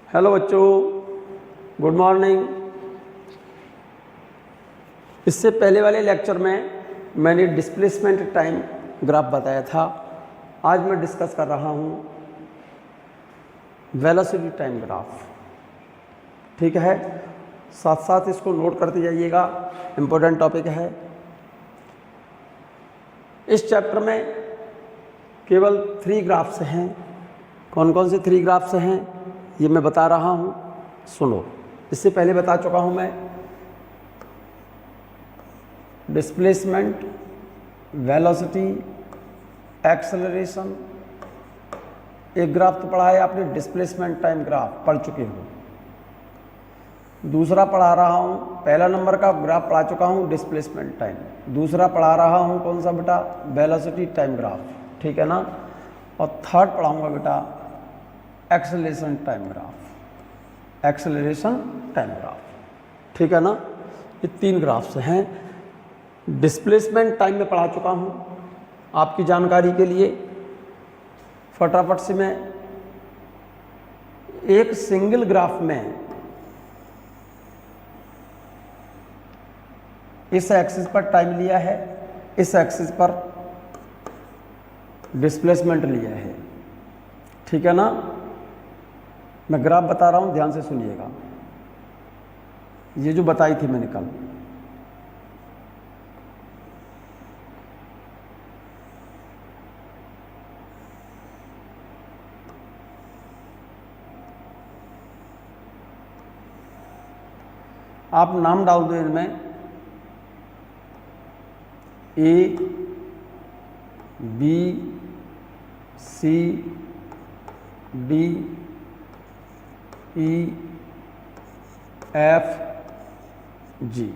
Hello बच्चों, good morning. इससे पहले वाले लेक्चर में मैंने डिस्प्लेसमेंट टाइम ग्राफ बताया था। आज मैं डिस्कस कर रहा हूँ वेलोसिटी टाइम ग्राफ। ठीक है, साथ साथ इसको नोट करते जाइएगा, इम्पोर्टेंट टॉपिक है। इस चैप्टर में केवल 3 ग्राफ्स हैं। कौन कौन से 3 ग्राफ्स हैं ये मैं बता रहा हूँ, सुनो। इससे पहले बता चुका हूँ मैं डिस्प्लेसमेंट, वेलोसिटी, एक्सेलरेशन। एक ग्राफ तो पढ़ा है आपने, डिस्प्लेसमेंट टाइम ग्राफ पढ़ चुके हो। दूसरा पढ़ा रहा हूँ, पहला नंबर का ग्राफ पढ़ा चुका हूँ डिस्प्लेसमेंट टाइम। दूसरा पढ़ा रहा हूँ कौन सा बेटा, वेलोसिटी टाइम ग्राफ, ठीक है ना। और थर्ड पढ़ाऊँगा बेटा acceleration time graph, acceleration time graph, ठीक है ना। ये 3 ग्राफ्स हैं। डिस्प्लेसमेंट टाइम में पढ़ा चुका हूँ, आपकी जानकारी के लिए फटाफट से मैं एक सिंगल ग्राफ में इस एक्सिस पर टाइम लिया है, इस एक्सिस पर डिस्प्लेसमेंट लिया है, ठीक है ना। मैं ग्राफ बता रहा हूं, ध्यान से सुनिएगा। ये जो बताई थी मैंने कल, आप नाम डाल दो इनमें, A, B, C, D, E, F, G.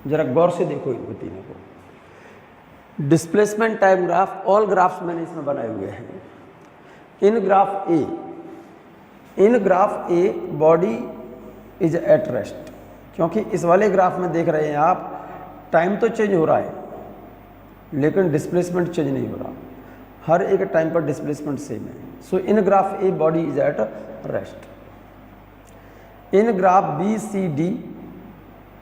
जरा गौर से देखो इन तीनों को। Displacement time graph, all graphs मैंने इसमें बनाए हुए हैं। In graph A body is at rest, क्योंकि इस वाले ग्राफ में देख रहे हैं आप, टाइम तो चेंज हो रहा है लेकिन डिस्प्लेसमेंट चेंज नहीं हो रहा। हर एक टाइम पर डिस्प्लेसमेंट सेम है। So in graph A body is at rest. In graph B, C, D,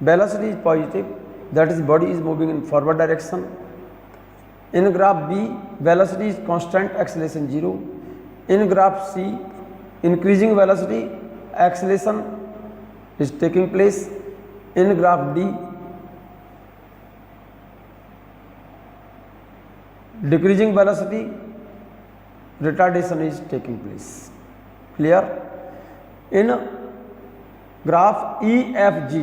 velocity is positive, that is body is moving in forward direction. In graph B, velocity is constant, acceleration 0. In graph C, increasing velocity, acceleration is taking place. In graph D, decreasing velocity, retardation is taking place. Clear? In graph E F ji,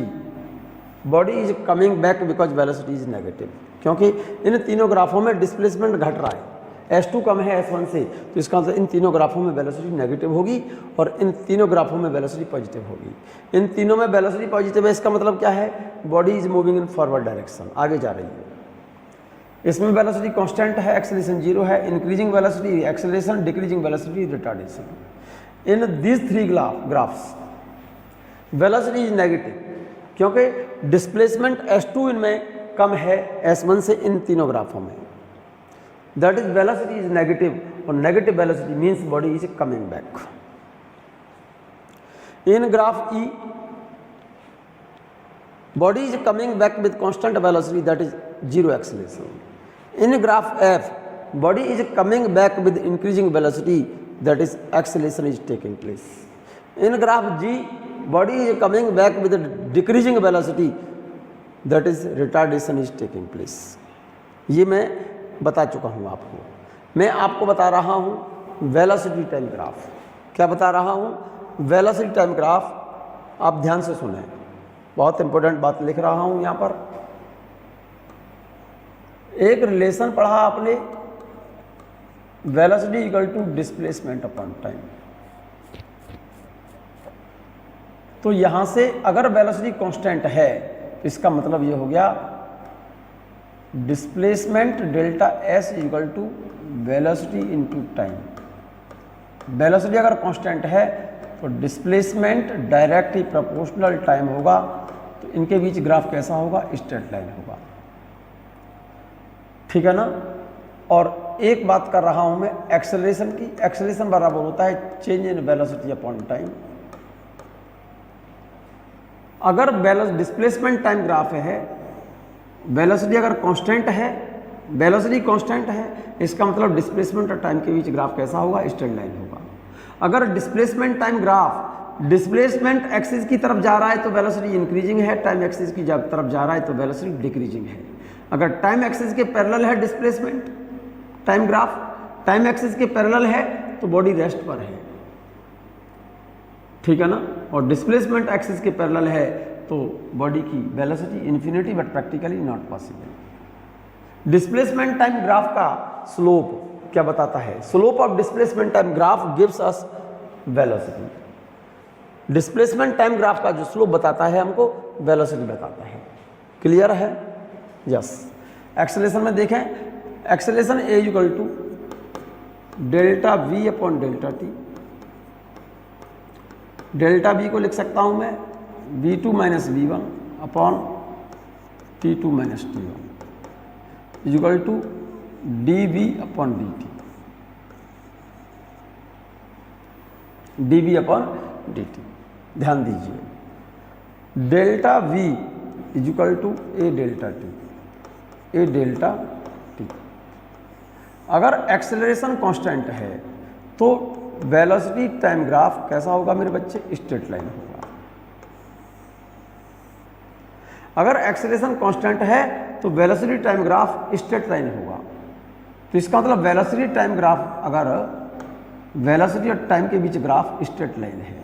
body is coming back because velocity is negative, क्योंकि इन तीनों ग्राफों में displacement घट रहा है। S2 कम है S1 से, तो इसका मतलब इन तीनों ग्राफों में वेलोसिटी नेगेटिव होगी और इन तीनों ग्राफों में वेलोसिटी पॉजिटिव होगी। इन तीनों में वेलोसिटी पॉजिटिव है, इसका मतलब क्या है, body is moving in forward direction, आगे जा रही है। इसमें वेलोसिटी कांस्टेंट है, एक्सेलरेशन 0 है। Increasing velocity acceleration, decreasing velocity retardation. In these 3 graphs velocity is negative, क्योंकि डिस्प्लेसमेंट S2 इनमें कम है S1 से, इन तीनों ग्राफों में। That is velocity is negative, और negative velocity means body is coming back. In graph E, body is coming back with constant velocity, that is 0 acceleration. In graph F, body is coming back with increasing velocity, that is acceleration is taking place. In graph G, body is coming back with a decreasing velocity, that is retardation is taking place. ये मैं बता चुका हूँ आपको। मैं आपको बता रहा हूँ वेलोसिटी टाइम ग्राफ। क्या बता रहा हूँ, वेलोसिटी टाइम ग्राफ। आप ध्यान से सुने, बहुत इंपॉर्टेंट बात लिख रहा हूँ यहाँ पर। एक रिलेशन पढ़ा आपने, velocity equal to displacement upon time. तो यहां से अगर वेलोसिटी कांस्टेंट है तो इसका मतलब ये हो गया displacement delta S equal to velocity into time. Velocity अगर कांस्टेंट है तो डिस्प्लेसमेंट डायरेक्टली प्रोपोर्शनल टाइम होगा। तो इनके बीच ग्राफ कैसा होगा, स्ट्रेट लाइन होगा, ठीक है ना। और एक बात कर रहा हूं मैं एक्सेलरेशन की। एक्सेलरेशन बराबर होता है change in velocity upon time. अगर डिस्प्लेसमेंट टाइम ग्राफ है, वेलोसिटी अगर कांस्टेंट है, वेलोसिटी कांस्टेंट है, इसका मतलब डिस्प्लेसमेंट और टाइम के बीच ग्राफ कैसा होगा? स्ट्रेट लाइन होगा। अगर displacement time graph displacement axis की तरफ जा रहा है तो वेलोसिटी इंक्रीजिंग है, टाइम एक्सिस की तरफ जा रहा है तो वेलोसिटी डिक्रीजिंग है। अगर टाइम एक्सिस के पैरेलल है displacement time graph, time axis के पैरेलल है तो बॉडी रेस्ट पर है, ठीक है ना, और डिस्प्लेसमेंट एक्सिस के पैरेलल है तो बॉडी की velocity infinity, but practically not possible. Displacement time graph का स्लोप क्या बताता है? Slope of displacement time graph gives us velocity. Displacement time graph का जो स्लोप बताता है हमको वेलोसिटी बताता है। क्लियर है? यस। एक्सेलरेशन में देखें, acceleration A equal to delta V upon delta T. Delta V को लिख सकता हूं मैं v2 minus v1 upon t2 minus t1 equal to dv upon dt, dv upon dt। ध्यान दीजिए, delta v equal to A delta T, A delta T. अगर acceleration constant है तो वेलोसिटी टाइम ग्राफ कैसा होगा मेरे बच्चे? स्ट्रेट लाइन होगा। अगर एक्सेलरेशन कांस्टेंट है तो velocity time graph straight line होगा। तो इसका मतलब वेलोसिटी टाइम ग्राफ, अगर वेलोसिटी और टाइम के बीच ग्राफ स्ट्रेट लाइन है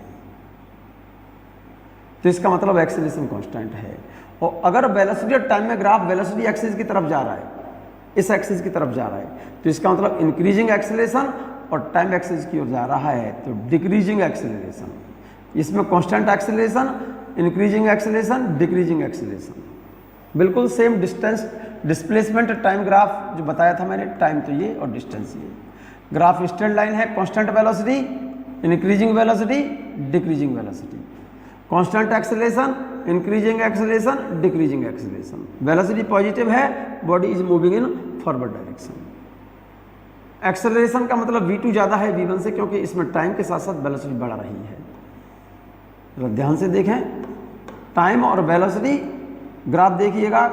तो इसका मतलब एक्सेलरेशन कांस्टेंट है। और अगर वेलोसिटी और टाइम में ग्राफ वेलोसिटी एक्सिस की तरफ जा रहा है, इस एक्सिस की तरफ जा रहा है, तो इसका मतलब इंक्रीजिंग एक्सेलरेशन, और टाइम एक्सिस की ओर जा रहा है तो डिक्रीजिंग एक्सेलरेशन। इसमें constant acceleration, increasing acceleration, decreasing acceleration, बिल्कुल same distance displacement time graph जो बताया था मैंने, टाइम तो ये और डिस्टेंस ये। ग्राफ स्ट्रेट लाइन है, constant velocity, increasing velocity, decreasing velocity, constant acceleration, increasing acceleration, decreasing acceleration. Velocity positive है, body is moving in forward direction. Acceleration का मतलब v2 ज़्यादा है v1 से, क्योंकि इसमें टाइम के साथ साथ वेलोसिटी बढ़ रही है। तो ध्यान से देखें, टाइम और वेलोसिटी ग्राफ देखिएगा,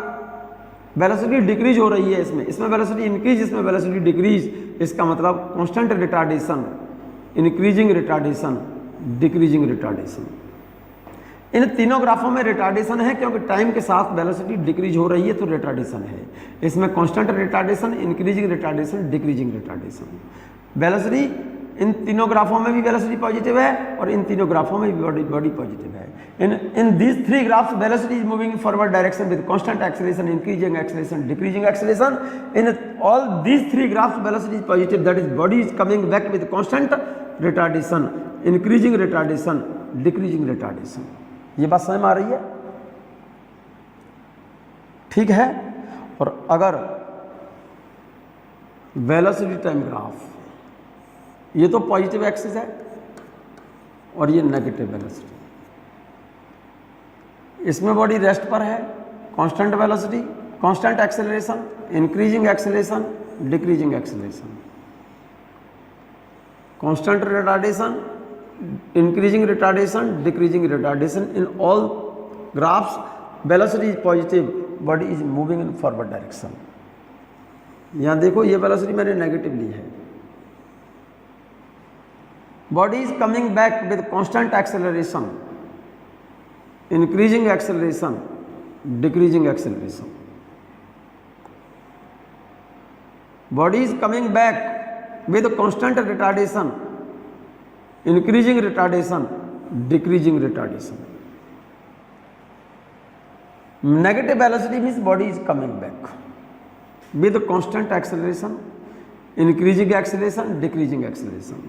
वेलोसिटी डिक्रीज हो रही है इसमें, इसमें वेलोसिटी इंक्रीज, इसमें वेलोसिटी डिक्रीज। इसका मतलब constant retardation, increasing retardation, decreasing retardation. इन तीनों ग्राफों में रिटार्डेशन है, क्योंकि टाइम के साथ वेलोसिटी डिक्रीज हो रही है तो रिटार्डेशन है। इसमें constant retardation, increasing retardation, decreasing retardation. Velocity इन तीनों ग्राफों में भी वेलोसिटी पॉजिटिव है और इन तीनों ग्राफों में भी बॉडी पॉजिटिव है। In these three graphs velocity is moving in forward direction with constant acceleration, increasing acceleration, decreasing acceleration. In all these three graphs velocity is positive, that is body is coming back with constant retardation, increasing retardation, decreasing retardation. ये बात समझ में आ रही है? ठीक है। और अगर वेलोसिटी टाइम ग्राफ, ये तो पॉजिटिव एक्सिस है और ये नेगेटिव वेलोसिटी, इसमें बॉडी रेस्ट पर है, constant velocity, constant acceleration, increasing acceleration, decreasing acceleration, constant retardation, increasing retardation, decreasing retardation. In all graphs velocity is positive, body is moving in forward direction. यहाँ देखो ये velocity मैंने negative ली है, body is coming back with constant acceleration, increasing acceleration, decreasing acceleration. Body is coming back with constant retardation, increasing retardation, decreasing retardation. Negative velocity means body is coming back with constant acceleration, increasing acceleration, decreasing acceleration.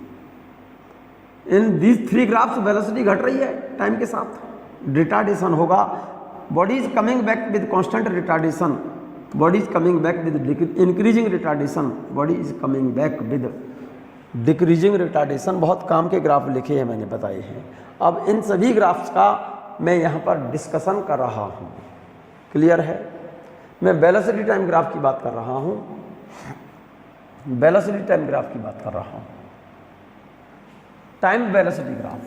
In these three graphs velocity घट रही है time के साथ, retardation होगा। Body is coming back with constant retardation, body is coming back with increasing retardation, body is coming back with decreasing retardation. बहुत काम के graph लिखे हैं मैंने, बताए हैं। अब इन सभी ग्राफ्स का मैं यहाँ पर डिस्कशन कर रहा हूँ। क्लियर है? मैं वेलोसिटी टाइम ग्राफ की बात कर रहा हूँ, वेलोसिटी टाइम ग्राफ की बात कर रहा हूँ, time velocity graph,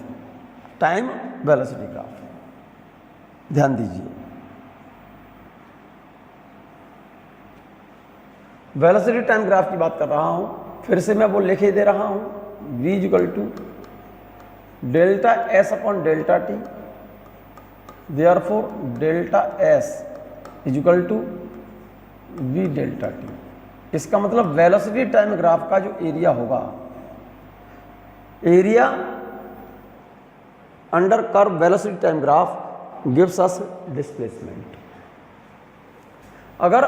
time velocity graph. ध्यान दीजिए, वेलोसिटी टाइम ग्राफ की बात कर रहा हूं, फिर से मैं वो लिखे दे रहा हूं, v equal to delta S upon delta T, therefore delta S is equal to v delta T. इसका मतलब वेलोसिटी टाइम ग्राफ का जो एरिया होगा, area under curve velocity time graph gives us displacement. अगर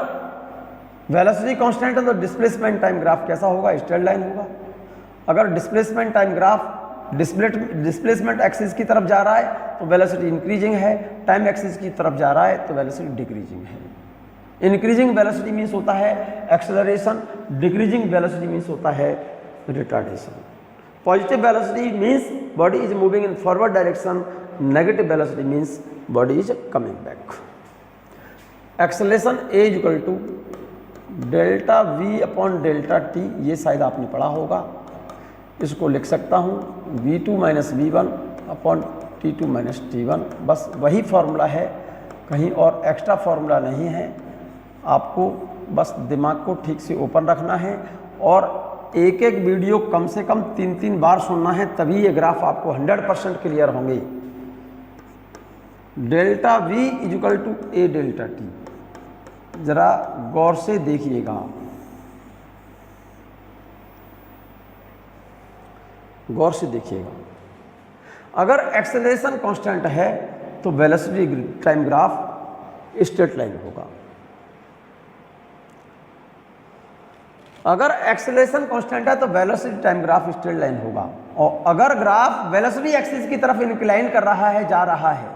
वेलोसिटी कांस्टेंट है तो displacement time graph कैसा होगा, स्ट्रेट लाइन होगा। अगर displacement time graph displacement axis की तरफ जा रहा है तो वेलोसिटी इंक्रीजिंग है, टाइम एक्सिस की तरफ जा रहा है तो वेलोसिटी डिक्रीजिंग है। इंक्रीजिंग वेलोसिटी मीन्स होता है एक्सेलरेशन, डिक्रीजिंग वेलोसिटी मीन्स होता है retardation. Positive velocity means body is moving in forward direction, negative velocity means body is coming back. Acceleration A is equal to delta V upon delta T, ये शायद आपने पढ़ा होगा, इसको लिख सकता हूँ v2 minus v1 upon t2 minus t1। बस वही फॉर्मूला है, कहीं और एक्स्ट्रा फॉर्मूला नहीं है। आपको बस दिमाग को ठीक से ओपन रखना है और एक एक वीडियो कम से कम 3-3 बार सुनना है, तभी ये ग्राफ आपको 100% क्लियर होंगे। Delta v is equal to A delta T, जरा गौर से देखिएगा, गौर से देखिएगा। अगर एक्सेलरेशन कांस्टेंट है तो velocity time graph straight line होगा। अगर एक्सेलरेशन कांस्टेंट है तो velocity time graph straight line होगा। और अगर ग्राफ वेलोसिटी एक्सिस की तरफ इंक्लाइन कर रहा है, जा रहा है,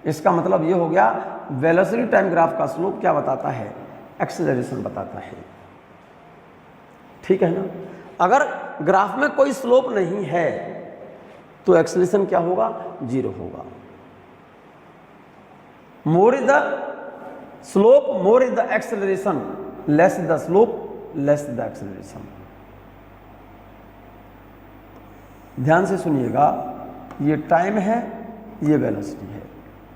इसका मतलब ये हो गया वेलोसिटी टाइम ग्राफ का स्लोप क्या बताता है, एक्सेलरेशन बताता है। ठीक है ना। अगर ग्राफ में कोई स्लोप नहीं है तो एक्सेलरेशन क्या होगा, 0 होगा। More is the slope more is the acceleration, less the slope less the acceleration. ध्यान से सुनिएगा, ये टाइम है, ये वेलोसिटी है।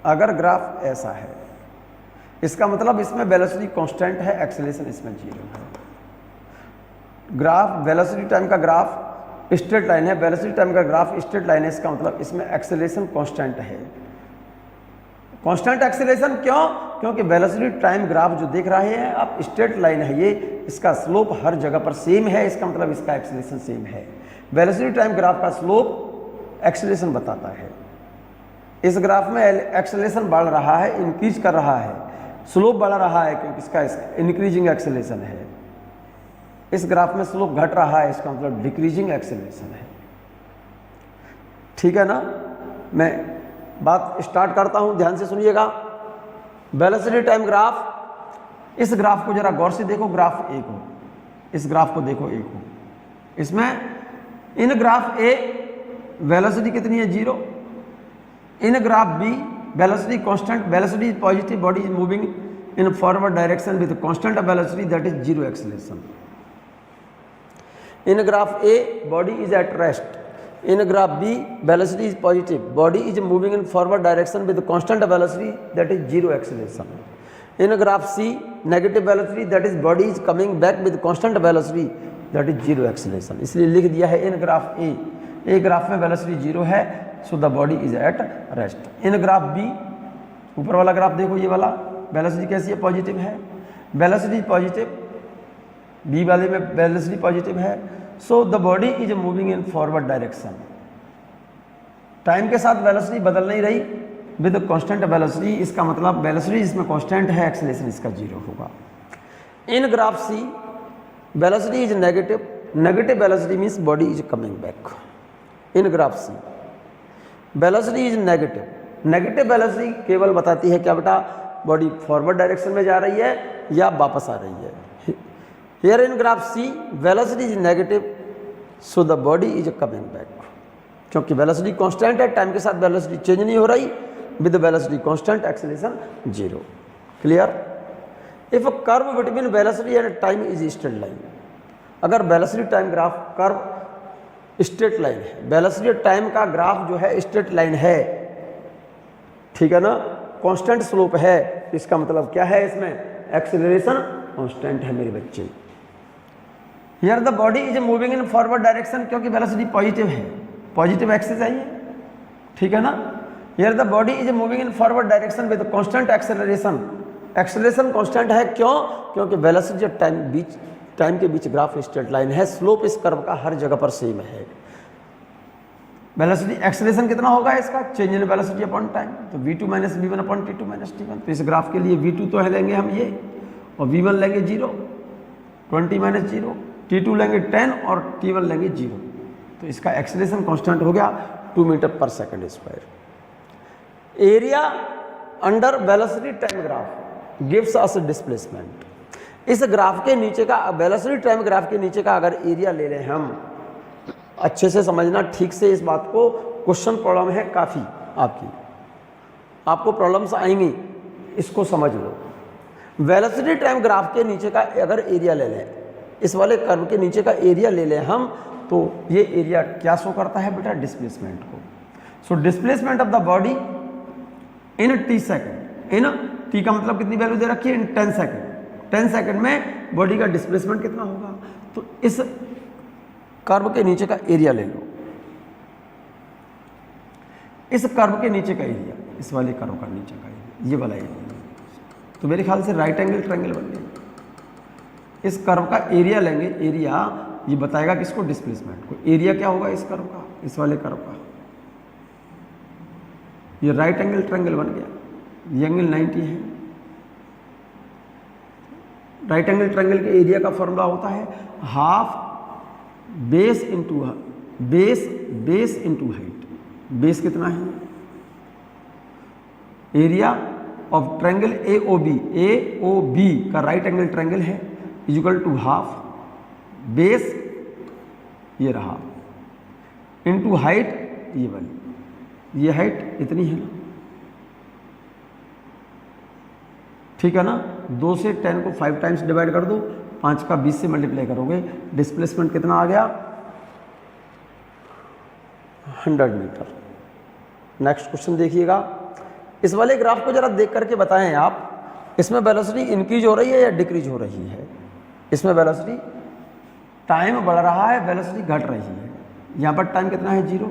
अगर ग्राफ ऐसा है, इसका मतलब इसमें वेलोसिटी कांस्टेंट है, एक्सेलरेशन इसमें 0 है। ग्राफ वेलोसिटी टाइम का ग्राफ स्ट्रेट लाइन है, वेलोसिटी टाइम का ग्राफ स्ट्रेट लाइन है, इसका मतलब इसमें एक्सेलरेशन कांस्टेंट है। कांस्टेंट एक्सेलरेशन क्यों? क्योंकि वेलोसिटी टाइम ग्राफ जो देख रहे हैं आप, स्ट्रेट लाइन है ये, इसका स्लोप हर जगह पर सेम है, इसका मतलब इसका एक्सेलरेशन सेम है। वेलोसिटी टाइम ग्राफ का स्लोप एक्सेलरेशन बताता है। इस ग्राफ में एक्सेलरेशन बढ़ रहा है, इंक्रीज कर रहा है, स्लोप बढ़ रहा है क्योंकि इसका इंक्रीजिंग एक्सेलरेशन है। इस ग्राफ में स्लोप घट रहा है, इसका मतलब डिक्रीजिंग एक्सेलरेशन है। ठीक है ना। मैं बात स्टार्ट करता हूं, ध्यान से सुनिएगा। वेलोसिटी टाइम ग्राफ, इस ग्राफ को जरा गौर से देखो, ग्राफ ए को, इस ग्राफ को देखो ए को। इसमें इन ग्राफ ए वेलोसिटी कितनी है, 0। In graph B velocity constant, velocity is positive, body is moving in forward direction with constant velocity that is 0 acceleration. In graph A, body is at rest. In graph B, velocity is positive. Body is moving in forward direction with constant velocity that is 0 acceleration. In graph C, negative velocity that is body is coming back with constant velocity that is 0 acceleration. इसलिए लिख दिया है in graph A. A graph में velocity 0 है, so the body is at rest. In graph B, ऊपर वाला graph देखो, ये वाला वेलोसिटी कैसी है, पॉजिटिव है। वेलोसिटी पॉजिटिव, बी वाले में वेलोसिटी पॉजिटिव है, so the body is moving in forward direction. Time के साथ वेलोसिटी बदल नहीं रही, विद कांस्टेंट वेलोसिटी, इसका मतलब वेलोसिटी इसमें कांस्टेंट है, एक्सेलरेशन इसका 0 होगा। In graph C velocity is negative, negative velocity means body is coming back. In graph C velocity is negative, negative velocity केवल बताती है क्या बेटा, बॉडी फॉरवर्ड डायरेक्शन में जा रही है या वापस आ रही है। Here in graph C, velocity is negative, so the body is coming back. क्योंकि वेलोसिटी कांस्टेंट है, टाइम के साथ वेलोसिटी चेंज नहीं हो रही, with velocity constant acceleration 0। Clear. If curve between velocity and time is straight line, अगर velocity time graph curve straight line है, velocity time का ग्राफ जो है स्ट्रेट लाइन है, ठीक है ना, कांस्टेंट स्लोप है, इसका मतलब क्या है, इसमें एक्सेलरेशन कांस्टेंट है मेरे बच्चे। Here the body is moving in forward direction, क्योंकि वेलोसिटी पॉजिटिव है, पॉजिटिव एक्सिस है ये, ठीक है ना। Here the body is moving in forward direction with constant acceleration, acceleration constant है, क्यों, क्योंकि वेलोसिटी और टाइम के बीच ग्राफ स्ट्रेट लाइन है, स्लोप इस कर्व का हर जगह पर सेम है। वेलोसिटी एक्सेलरेशन कितना होगा इसका, change in velocity upon time, तो v2 minus v1 upon t2 minus t1। तो इस ग्राफ के लिए v2 तो है लेंगे हम ये, और v1 लेंगे 0, 20 माइनस 0, t2 लेंगे 10 और t1 लेंगे 0। तो इसका एक्सेलरेशन कांस्टेंट हो गया 2 metre per second square. Area under velocity time graph gives us displacement. इस ग्राफ के नीचे का, वेलोसिटी टाइम ग्राफ के नीचे का अगर एरिया ले लें हम, अच्छे से समझना ठीक से इस बात को, क्वेश्चन प्रॉब्लम है काफ़ी आपको प्रॉब्लम्स आएंगी, इसको समझ लो। वेलोसिटी टाइम ग्राफ के नीचे का अगर एरिया ले लें, इस वाले कर्व के नीचे का एरिया ले लें हम, तो ये एरिया क्या शो करता है बेटा, डिस्प्लेसमेंट को। So displacement of the body in t second, in t का मतलब कितनी वैल्यू दे रखी है, इन 10 सेकेंड, 10 सेकेंड में बॉडी का डिस्प्लेसमेंट कितना होगा। तो इस कर्व के नीचे का एरिया ले लो, इस कर्व के नीचे का एरिया, इस वाले कर्व का नीचे का एरिया, ये वाला एरिया, तो मेरे ख्याल से राइट एंगल ट्रायंगल बन गया। इस कर्व का एरिया लेंगे, एरिया ये बताएगा किसको, डिस्प्लेसमेंट को। एरिया क्या होगा इस कर्व का, इस वाले कर्व का, ये राइट एंगल ट्रायंगल बन गया, ये एंगल 90 है। राइट एंगल ट्रायंगल के एरिया का फॉर्मूला होता है half base into base into height. Base कितना है, एरिया ऑफ ट्रायंगल AOB का राइट एंगल ट्रायंगल है, इक्वल टू हाफ बेस, ये रहा, इंटू हाइट, ये वाली, ये हाइट इतनी है ना, ठीक है ना। 2 से 10 को 5 टाइम्स डिवाइड कर दो, 5 का 20 से मल्टीप्लाई करोगे, डिस्प्लेसमेंट कितना आ गया, 100 मीटर। नेक्स्ट क्वेश्चन देखिएगा, इस वाले ग्राफ को जरा देख करके बताएं आप, इसमें वेलोसिटी इंक्रीज हो रही है या डिक्रीज हो रही है। इसमें वेलोसिटी, टाइम बढ़ रहा है, वेलोसिटी घट रही है। यहाँ पर टाइम कितना है 0,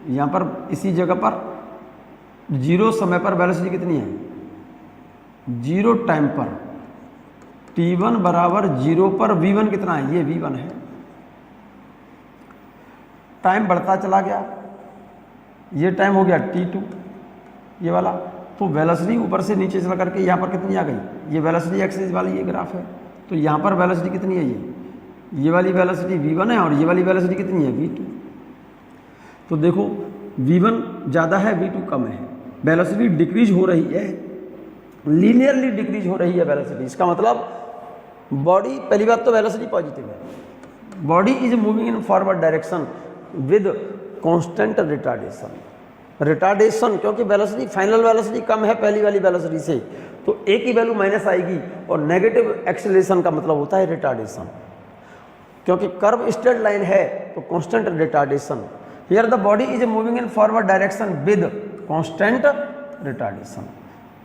यहाँ पर इसी जगह पर 0 समय पर वेलोसिटी कितनी है, 0 टाइम पर t1 बराबर 0 पर v1 कितना है, ये v1 है। टाइम बढ़ता चला गया, ये टाइम हो गया t2, ये वाला, तो वेलोसिटी ऊपर से नीचे चला करके यहाँ पर कितनी आ गई, ये वेलोसिटी एक्सिस वाली ये ग्राफ है, तो यहाँ पर वेलोसिटी कितनी है, ये वाली वेलोसिटी v1 है, और ये वाली वेलोसिटी कितनी है, v2। तो देखो v1 ज़्यादा है, v2 कम है, वेलोसिटी डिक्रीज हो रही है, लीनियरली डिक्रीज हो रही है वेलोसिटी। इसका मतलब बॉडी, पहली बात तो वेलोसिटी पॉजिटिव है, body is moving in forward direction with constant retardation. Retardation क्योंकि वेलोसिटी, फाइनल वेलोसिटी कम है पहली वाली वेलोसिटी से, तो ए की वैल्यू माइनस आएगी, और नेगेटिव एक्सेलरेशन का मतलब होता है रिटार्डेशन। क्योंकि कर्व स्ट्रेट लाइन है तो constant retardation. Here the body is moving in forward direction with constant retardation.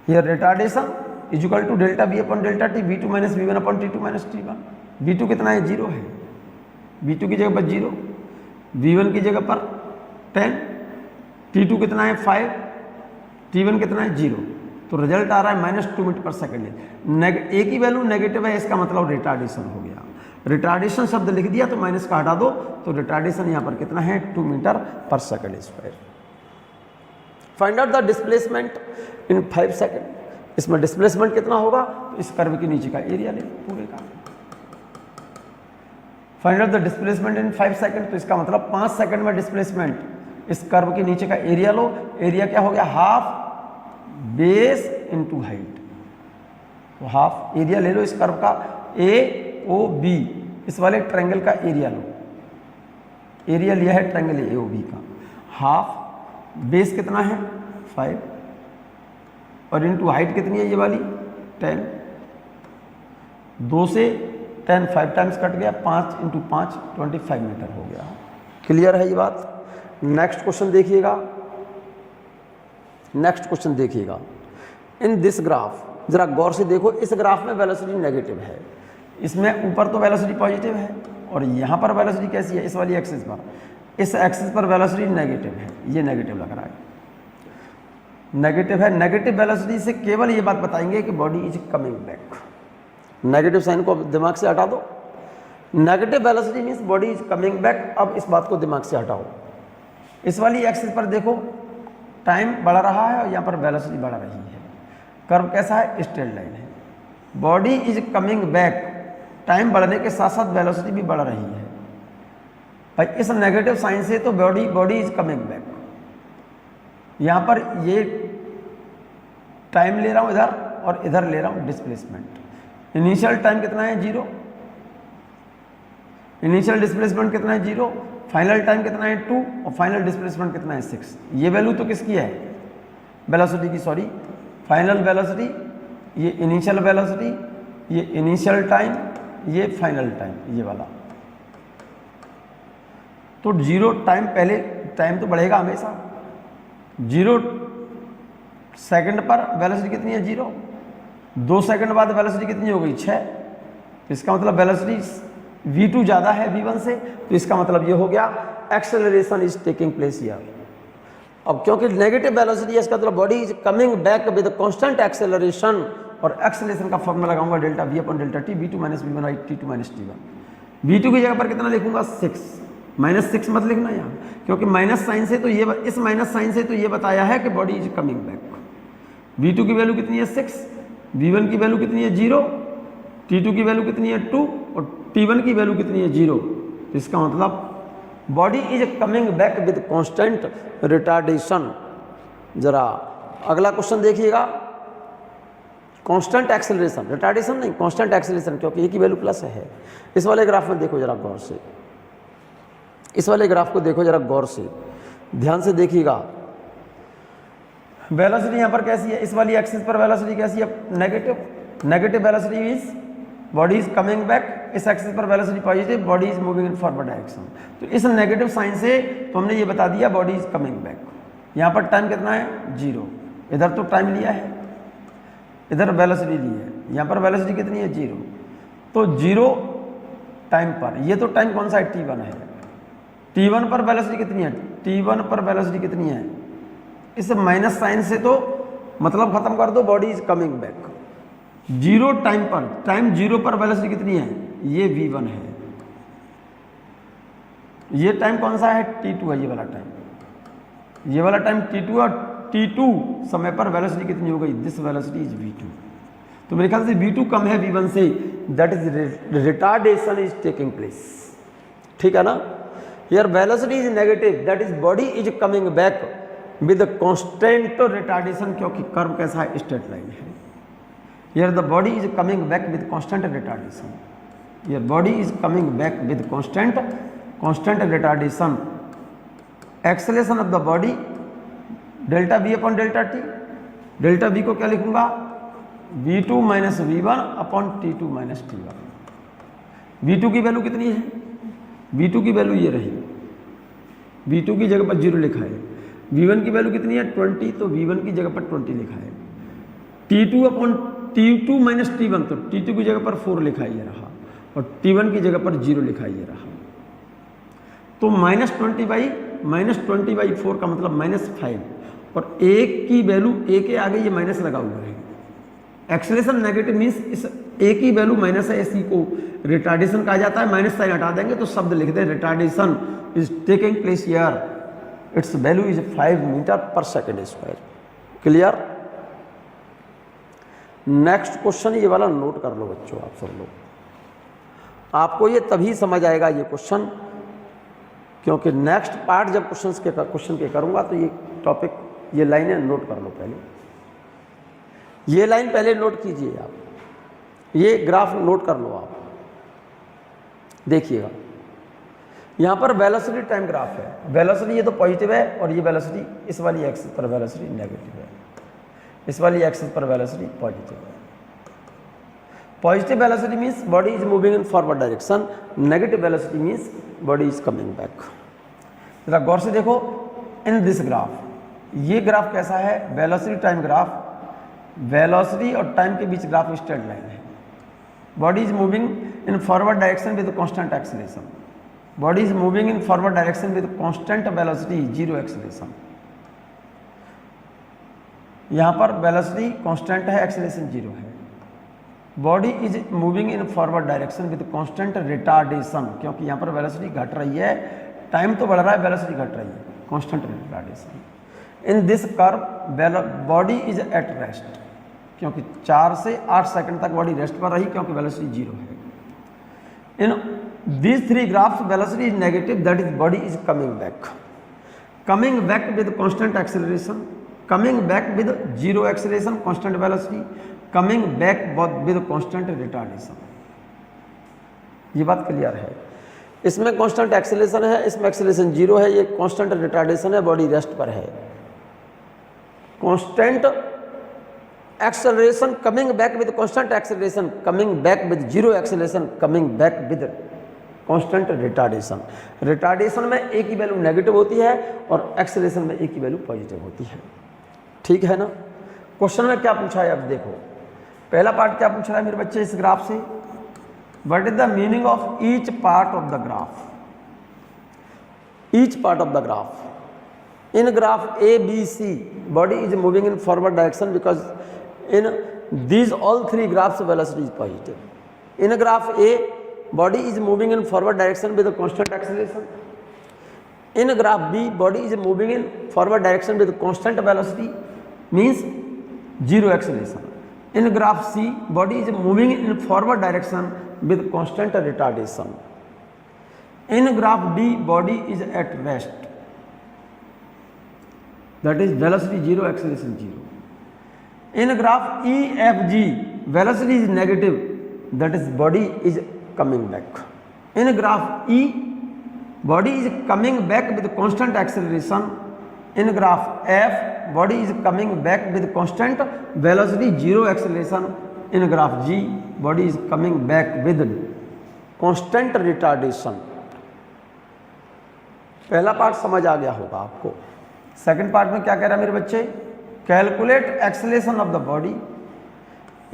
Here retardation is equal to delta v upon delta t, v2 minus v1 upon t2 minus t1। v2 कितना है, 0 है, v2 की जगह पर 0, v1 की जगह पर 10, t2 कितना है 5, t1 कितना है 0। तो रिजल्ट आ रहा है -2 मीटर पर सेकेंड। ए की वैल्यू नेगेटिव है, इसका मतलब रिटार्डेशन हो गया। रिटार्डेशन शब्द लिख दिया तो माइनस का हटा दो, तो रिटार्डेशन यहाँ पर कितना है, 2 metre per second square. Find out the displacement in 5 second. इसमें डिस्प्लेसमेंट कितना होगा, तो इस कर्व के नीचे का एरिया ले पूरे का। Find out the displacement in 5 second, तो इसका मतलब 5 सेकेंड में डिस्प्लेसमेंट, इस कर्व के नीचे का एरिया लो, एरिया क्या हो गया, हाफ बेस इंटू हाइट। तो हाफ एरिया ले लो इस कर्व का, AOB, इस वाले ट्रायंगल का एरिया लो, एरिया लिया है ट्रायंगल AOB का, हाफ बेस कितना है 5, और इंटू हाइट कितनी है ये वाली 10, 2 से 10 5 टाइम्स कट गया, 5 इंटू 5 25 मीटर हो गया। क्लियर है ये बात। नेक्स्ट क्वेश्चन देखिएगा, नेक्स्ट क्वेश्चन देखिएगा, इन दिस ग्राफ, जरा गौर से देखो, इस ग्राफ में वेलोसिटी नेगेटिव है, इसमें ऊपर तो वेलोसिटी पॉजिटिव है और यहाँ पर वेलोसिटी कैसी है, इस वाली एक्सिस पर, इस एक्सिस पर वेलोसिटी नेगेटिव है, ये नेगेटिव लग रहा है, नेगेटिव है। नेगेटिव वेलोसिटी से केवल ये बात बताएंगे कि body is coming back. Negative sign को दिमाग से हटा दो, negative velocity means body is coming back. अब इस बात को दिमाग से हटाओ, इस वाली एक्सिस पर देखो टाइम बढ़ रहा है और यहाँ पर वेलोसिटी बढ़ रही है, कर्व कैसा है, स्ट्रेट लाइन है। Body is coming back, time बढ़ने के साथ साथ वेलोसिटी भी बढ़ रही है भाई, इस नेगेटिव साइन से तो बॉडी इज कमिंग बैक। यहाँ पर ये टाइम ले रहा हूँ इधर और इधर ले रहा हूँ डिस्प्लेसमेंट। इनिशियल टाइम कितना है 0, इनिशियल डिस्प्लेसमेंट कितना है 0, फाइनल टाइम कितना है 2 और फाइनल डिस्प्लेसमेंट कितना है 6। ये वैल्यू तो किसकी है, वेलोसिटी की, सॉरी फाइनल वेलोसिटी, ये इनिशियल वेलोसिटी, ये इनिशियल टाइम, ये फाइनल टाइम, ये वाला। तो 0 टाइम, पहले टाइम तो बढ़ेगा हमेशा, 0 सेकंड पर वेलोसिटी कितनी है 0, 2 सेकंड बाद वेलोसिटी कितनी हो गई 6। तो इसका मतलब वेलोसिटी v2 ज़्यादा है v1 से, तो इसका मतलब ये हो गया acceleration is taking place here. अब क्योंकि नेगेटिव वेलोसिटी है, इसका मतलब body is coming back with constant acceleration, और एक्सेलरेशन का फॉर्मूला लगाऊंगा delta v upon delta t, v2 minus v1 by t2 minus t1। v2 की जगह पर कितना लिखूंगा 6, -6 मत लिखना यहाँ, क्योंकि माइनस साइन से तो ये, इस माइनस साइन से तो ये बताया है कि body is coming back. v2 की वैल्यू कितनी है 6, v1 की वैल्यू कितनी है 0, t2 की वैल्यू कितनी है 2 और t1 की वैल्यू कितनी है 0। तो इसका मतलब body is coming back with constant retardation. जरा अगला क्वेश्चन देखिएगा, कांस्टेंट एक्सेलरेशन, रिटार्डेशन नहीं, कांस्टेंट एक्सेलरेशन, क्योंकि ए की वैल्यू प्लस है। इस वाले ग्राफ में देखो जरा गौर से, इस वाले ग्राफ को देखो जरा गौर से, ध्यान से देखिएगा। वेलोसिटी यहाँ पर कैसी है, इस वाली एक्सिस पर वेलोसिटी कैसी है, negative. Negative velocity is body is coming back, इस एक्सिस पर velocity positive, body is moving in forward direction. तो इस नेगेटिव साइन से तो हमने ये बता दिया बॉडी इज कमिंग बैक। यहाँ पर टाइम कितना है 0, इधर तो टाइम लिया है, इधर वेलोसिटी ली है, यहाँ पर वेलोसिटी कितनी है 0। तो 0 टाइम पर, ये तो टाइम कौन सा है t1 है, t1 पर वेलोसिटी कितनी है, t1 पर वेलोसिटी कितनी है, इस माइनस साइन से तो मतलब खत्म कर दो, body is coming back. 0 time पर, टाइम 0 पर वेलोसिटी कितनी है, ये v1 है, ये टाइम कौन सा है t2 है, ये वाला टाइम, ये वाला टाइम t2 और t2 समय पर वेलोसिटी कितनी हो गई, दिस वेलोसिटी इज v2। तो मेरे ख्याल से v2 कम है v1 से, that is retardation is taking place, ठीक है ना। Here velocity is negative, that is body is coming back with constant retardation, क्योंकि कर्व कैसा है, स्ट्रेट लाइन है। Here the body is coming back with constant retardation, here body is coming back with constant retardation. Acceleration of the body delta v upon delta t, delta v को क्या लिखूंगा, v2 minus v1 upon t2 minus t1। v2 की value कितनी है, v2 की value ये रही, v2 की जगह पर 0 लिखा है, v1 की वैल्यू कितनी है 20, तो v1 की जगह पर 20 लिखा है, t2 upon t2 minus t1, तो t2 की जगह पर 4 लिखा ये रहा और t1 की जगह पर 0 लिखा ये रहा। तो -20/4 का मतलब -5, और एक की वैल्यू a के आगे ये माइनस लगा हुआ है। एक्सेलरेशन नेगेटिव मीन्स इस a की वैल्यू माइनस है, इसी को रिटार्डेशन कहा जाता है। माइनस साइन हटा देंगे तो शब्द लिख दें retardation is taking place here, its value is 5 metre per second square. Clear. Next question ये वाला नोट कर लो बच्चों, आप सब लोग, आपको ये तभी समझ आएगा ये क्वेश्चन, क्योंकि नेक्स्ट पार्ट जब क्वेश्चन के करूंगा तो ये टॉपिक, ये लाइनें नोट कर लो पहले, ये लाइन पहले नोट कीजिए आप, ये ग्राफ नोट कर लो आप, देखिएगा यहाँ पर वेलोसिटी टाइम ग्राफ है। वेलोसिटी ये तो पॉजिटिव है और ये वेलोसिटी इस वाली एक्सिस पर वेलोसिटी नेगेटिव है, इस वाली एक्सिस पर वेलोसिटी पॉजिटिव है। Positive velocity means body is moving in forward direction, negative velocity means body is coming back. जरा गौर से देखो, इन दिस ग्राफ, ये ग्राफ कैसा है, वेलोसिटी टाइम ग्राफ, वेलोसिटी और टाइम के बीच ग्राफ स्ट्रेट लाइन है। Body is moving in forward direction with constant acceleration, body is moving in forward direction with constant velocity, zero acceleration. यहाँ पर velocity constant है, acceleration zero है। Body is moving in forward direction with constant retardation, क्योंकि यहाँ पर velocity घट रही है, टाइम तो बढ़ रहा है, वेलोसिटी घट रही है, constant retardation. In this curve body is at rest, क्योंकि 4 से 8 सेकंड तक बॉडी रेस्ट पर रही, क्योंकि वेलोसिटी जीरो है। इन these three graphs velocity is negative, that is body is coming back with constant acceleration, coming back with zero acceleration, constant velocity, coming back with constant retardation। ये बात clear है। इसमें constant acceleration है, इसमें acceleration zero है, ये constant retardation है, body rest पर है। Constant acceleration coming back with constant acceleration, coming back with zero acceleration, coming back with constant retardation. Retardation में ए की वैल्यू नेगेटिव होती है और एक्सेलरेशन में ए की वैल्यू पॉजिटिव होती है। ठीक है ना। क्वेश्चन में क्या पूछा है, अब देखो पहला पार्ट क्या पूछ रहा है मेरे बच्चे इस ग्राफ से, what is the meaning of each part of the graph, each part of the graph. In graph A B C body is moving in forward direction because in these all three graphs velocity is positive. In graph A, body is moving in forward direction with a constant acceleration. In graph B, body is moving in forward direction with constant velocity, means zero acceleration. In graph C, body is moving in forward direction with constant retardation. In graph D, body is at rest, that is velocity zero, acceleration zero. In graph EFG, velocity is negative, that is body is coming back. In graph E, body is coming back with constant acceleration. In graph F, body is coming back with constant velocity, zero acceleration. In graph G, body is coming back with constant retardation. पहला part समझ आ गया होगा आपको। Second part में क्या कह रहा है मेरे बच्चे, calculate acceleration of the body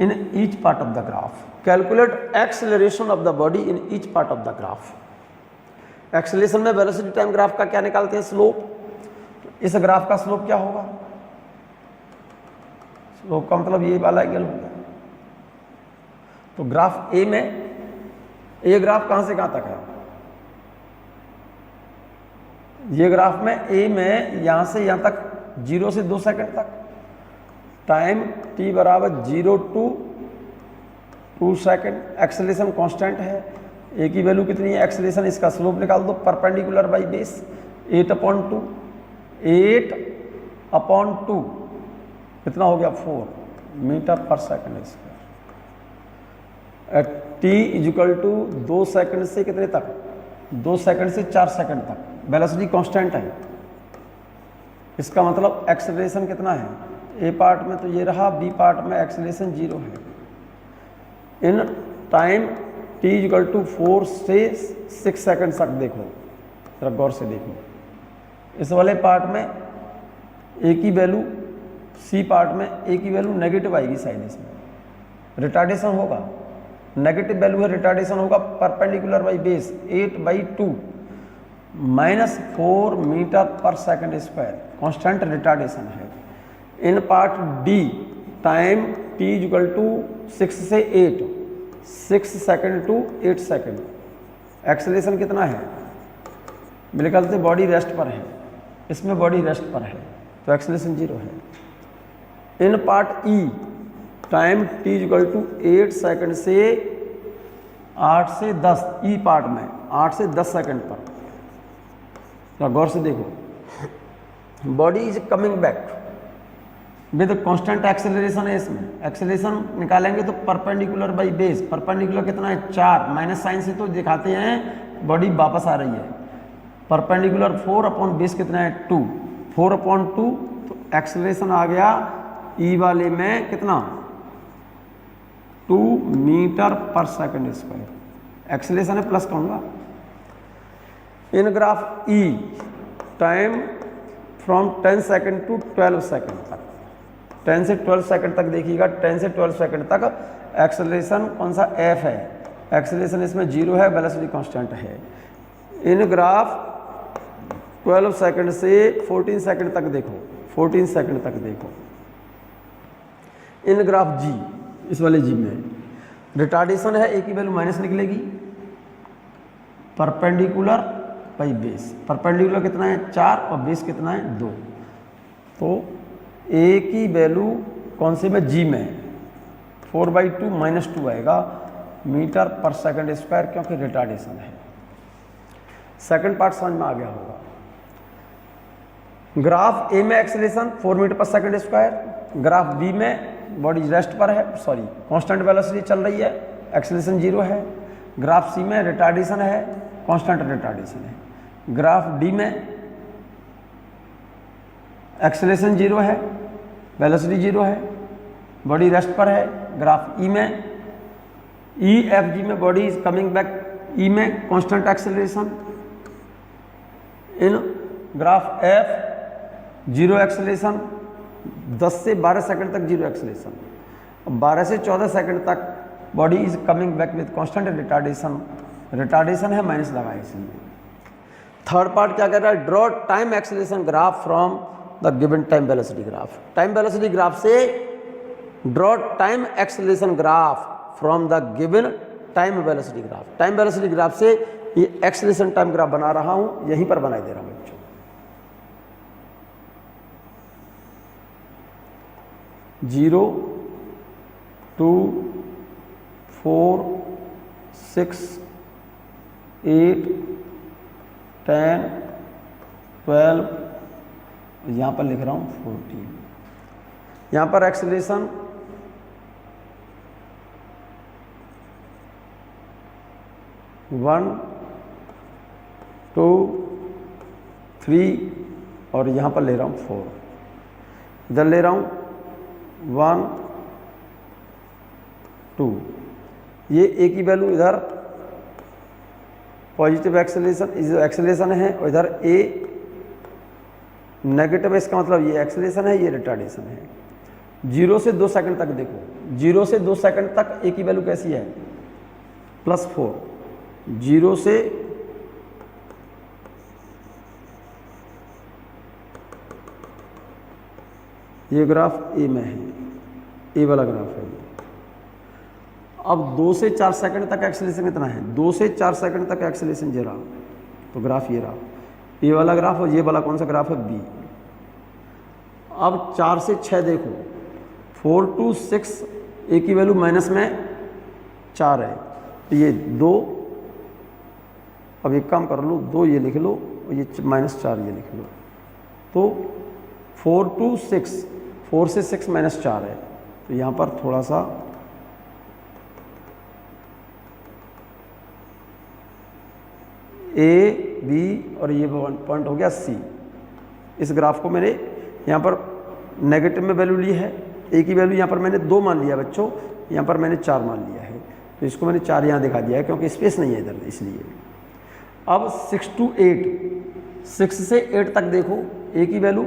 in each part of the graph. Calculate acceleration of the body in each part of the graph. Acceleration में वेलोसिटी टाइम ग्राफ का क्या निकालते हैं, स्लोप। इस ग्राफ का स्लोप क्या होगा, स्लोप का मतलब ये वाला एंगल होगा। तो ग्राफ ए में, ए ग्राफ कहां से कहां तक है, ये ग्राफ में ए में यहां से यहां तक 0 से 2 सेकंड तक, टाइम t बराबर 0 to 2 सेकंड, एक्सेलरेशन कांस्टेंट है, ए की वैल्यू कितनी है, एक्सेलरेशन, इसका स्लोप निकाल दो, परपेंडिकुलर बाई बेस 8/2, 8/2 कितना हो गया 4 metre per second square. t equal to 2 second से कितने तक, 2 सेकंड से 4 सेकंड तक, वेलोसिटी कांस्टेंट है। इसका मतलब एक्सेलरेशन कितना है, ए पार्ट में तो ये रहा, बी पार्ट में एक्सेलरेशन 0 है। In time t equal to 4 से 6 सेकंड तक, देखो जरा गौर से देखो, इस वाले पार्ट में ए की वैल्यू, सी पार्ट में ए की वैल्यू नेगेटिव आएगी साइड, इसमें रिटार्डेशन होगा, नेगेटिव वैल्यू है, रिटार्डेशन होगा perpendicular by base 8/2 -4 metre per second square, constant retardation है। In part D time t equal to 6 से 8, 6 सेकंड टू 8 सेकंड, एक्सेलरेशन कितना है, मेरे ख्याल से बॉडी रेस्ट पर है, इसमें बॉडी रेस्ट पर है तो एक्सेलरेशन 0 है। In part E time t equal to 8 second से 8 से 10, ई पार्ट में 8 से 10 सेकंड पर, गौर से देखो, body is coming back with constant acceleration है। इसमें एक्सेलरेशन निकालेंगे तो परपेंडिकुलर बाई बेस, परपेंडिकुलर कितना है 4, माइनस साइन से तो दिखाते हैं बॉडी वापस आ रही है, परपेंडिकुलर 4/बेस कितना है 2, 4/2, तो एक्सेलरेशन आ गया ई वाले में कितना 2 metre per second square, acceleration है प्लस कहूँगा। In graph E time from 10 second to 12 second तक, 10 से 12 सेकंड तक देखिएगा, 10 से 12 सेकंड तक एक्सेलरेशन कौन सा f है, एक्सेलरेशन इसमें 0 है, वेलोसिटी कांस्टेंट है। इन ग्राफ 12 सेकंड से 14 सेकंड तक देखो, 14 सेकंड तक देखो, इन ग्राफ g, इस वाले g में रिटार्डेशन है, a की वैल्यू माइनस निकलेगी, परपेंडिकुलर बाई बेस, परपेंडिकुलर कितना है 4 और बेस कितना है 2, तो a की वैल्यू कौन से में g में 4/2 -2 आएगा मीटर पर सेकंड स्क्वायर, क्योंकि रिटार्डेशन है। सेकंड पार्ट समझ में आ गया होगा। ग्राफ ए में acceleration 4 metre per second square, graph B में बॉडी रेस्ट पर है, सॉरी कांस्टेंट वेलोसिटी चल रही है, एक्सेलरेशन 0 है। ग्राफ सी में रिटार्डेशन है, कांस्टेंट रिटार्डेशन है। ग्राफ डी में एक्सेलरेशन 0 है, वेलोसिटी 0 है, बॉडी रेस्ट पर है। ग्राफ ई में EFG में बॉडी इज कमिंग बैक, ई में constant acceleration. In graph F 0 acceleration, 10 से 12 सेकंड तक 0 एक्सेलरेशन, 12 से 14 सेकंड तक body is coming back with constant retardation, retardation है माइनस लगाए इसलिए। थर्ड पार्ट क्या कह रहा है, draw time acceleration graph from the given time velocity graph, time velocity graph से draw time acceleration graph from the given time velocity graph, time velocity graph से ये एक्सेलरेशन टाइम ग्राफ बना रहा हूं, यहीं पर बनाई दे रहा हूं बच्चों। 0 2 4 6 8 10 12, यहाँ पर लिख रहा हूँ 14। यहाँ पर एक्सेलरेशन 1 2 3 और यहाँ पर ले रहा हूँ 4, इधर ले रहा हूँ 1 2, ये ए की वैल्यू इधर पॉजिटिव एक्सेलरेशन है और इधर ए नेगेटिव है, इसका मतलब ये एक्सेलरेशन है, ये रिटार्डेशन है। 0 से 2 सेकंड तक देखो, 0 से 2 सेकंड तक ए की वैल्यू कैसी है +4, 0 से ये ग्राफ ए में है, ए वाला ग्राफ है ये। अब 2 से 4 सेकंड तक एक्सेलरेशन कितना है, 2 से 4 सेकंड तक एक्सेलरेशन ये रहा, तो ग्राफ ये रहा, ए वाला ग्राफ, और ये वाला कौन सा ग्राफ है बी। अब 4 से 6 देखो, 4 to 6, ए की वैल्यू माइनस में 4 है, तो ये 2, अब एक काम कर लो, 2 ये लिख लो और ये -4 ये लिख लो, तो 4 to 6, 4 से 6 -4 है, तो यहाँ पर थोड़ा सा ए बी और ये पॉइंट हो गया सी। इस ग्राफ को मैंने यहाँ पर नेगेटिव में वैल्यू ली है, ए की वैल्यू यहाँ पर मैंने 2 मान लिया बच्चों, यहाँ पर मैंने 4 मान लिया है, तो इसको मैंने 4 यहाँ दिखा दिया है क्योंकि स्पेस नहीं है इधर इसलिए। अब 6 to 8, 6 से 8 तक देखो, ए की वैल्यू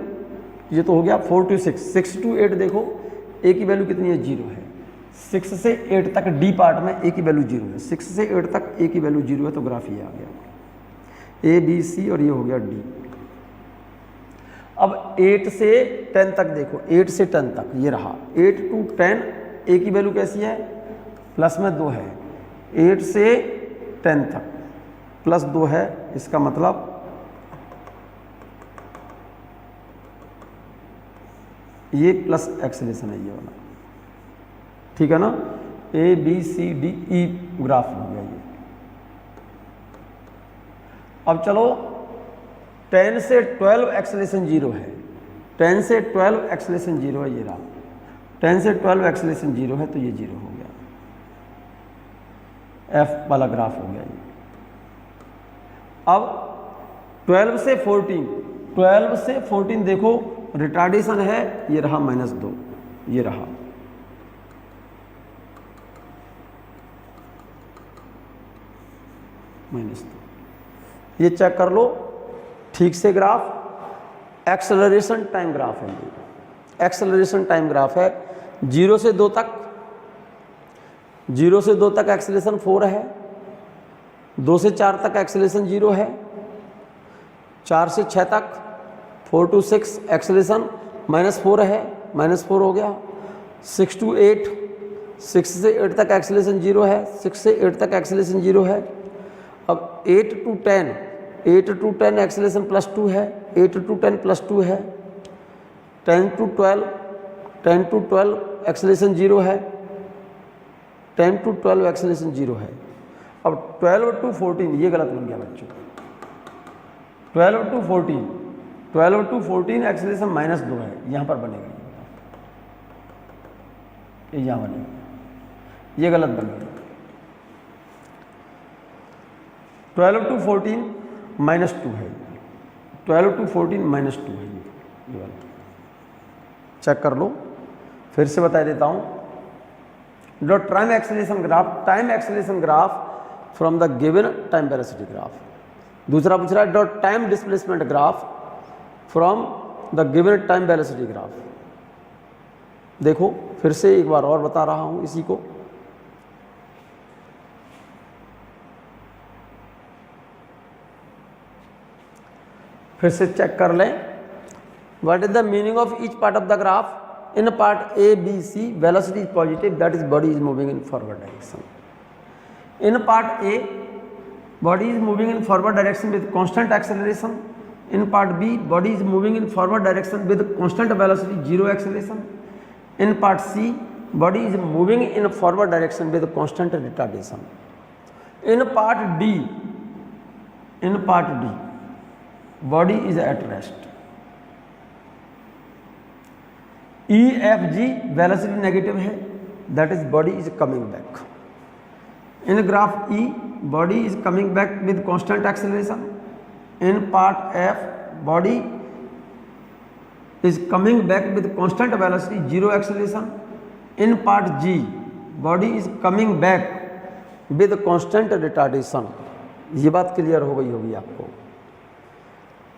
ये तो हो गया 4 to 6, 6 to 8 देखो, ए की वैल्यू कितनी है 0 है। 6 से 8 तक डी पार्ट में ए की वैल्यू 0 है, 6 से 8 तक ए की वैल्यू 0 है, तो ग्राफ ये आ गया ए बी सी और ये हो गया डी। अब 8 से 10 तक देखो, 8 से 10 तक ये रहा, 8 to 10 ए की वैल्यू कैसी है +2 है, 8 से 10 तक +2 है, इसका मतलब ये प्लस एक्सेलरेशन है ये वाला, ठीक है ना। A B C D E graph हो गया ये। अब चलो 10 से 12 एक्सेलरेशन 0 है, 10 से 12 एक्सेलरेशन 0 है, ये रहा 10 से 12 एक्सेलरेशन 0 है, तो ये 0 हो गया, एफ वाला ग्राफ हो गया ये। अब 12 से 14, 12 से 14 देखो, रिटार्डेशन है, ये रहा -2, ये रहा -2, ये चेक कर लो ठीक से ग्राफ। एक्सेलरेशन टाइम ग्राफ है, ये एक्सेलरेशन टाइम ग्राफ है। 0 से 2 तक, 0 से 2 तक एक्सेलरेशन 4 है, 2 से 4 तक एक्सेलरेशन 0 है, 4 से 6 तक 4 to 6 एक्सेलरेशन -4 है, -4 हो गया। 6 to 8, 6 से 8 तक एक्सेलरेशन 0 है, 6 से 8 तक एक्सेलरेशन 0 है। अब 8 to 10, 8 to 10 एक्सेलरेशन +2 है, 8 to 10 +2 है। 10 to 12, 10 to 12 एक्सेलरेशन 0 है, 10 to 12 एक्सेलरेशन 0 है। अब 12 to 14 ये गलत बन गया बच्चों। 12 to 14, 12 to 14 एक्सेलरेशन -2 है, यहाँ पर बनेगा, ये यहाँ बनेगा, ये गलत बन गया। 12 to 14 -2 है, 12 to 14 -2 है, ये वाला चेक कर लो। फिर से बता देता हूँ। Dot time acceleration graph from the given time velocity graph. दूसरा पूछ रहा है dot time displacement graph from the given time velocity graph. देखो फिर से एक बार और बता रहा हूँ इसी को। फिर से चेक कर लें। What is the meaning of each part of the graph? In part A B C velocity is positive, that is body is moving in forward direction. In part A body is moving in forward direction with constant acceleration. In part B body is moving in forward direction with constant velocity 0 acceleration. In part C body is moving in forward direction with constant retardation. In part D body is at rest. E F G velocity negative है, that is body is coming back. In graph E body is coming back with constant acceleration. In part F body is coming back with constant velocity 0 acceleration. In part G body is coming back with constant retardation. ये बात clear हो गई होगी आपको।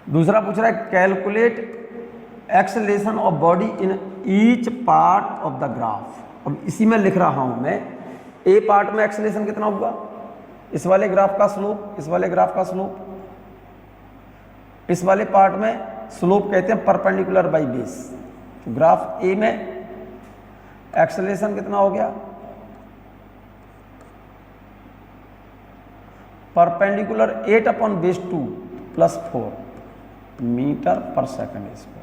दूसरा पूछ रहा है calculate acceleration of body in each part of the graph. अब इसी में लिख रहा हूं मैं, ए पार्ट में एक्सेलरेशन कितना हुआ, इस वाले ग्राफ का स्लोप, इस वाले ग्राफ का स्लोप, इस वाले पार्ट में स्लोप कहते हैं परपेंडिकुलर बाई बेस। तो ग्राफ ए में एक्सेलरेशन कितना हो गया, perpendicular 8/2 + 4 metre per second square.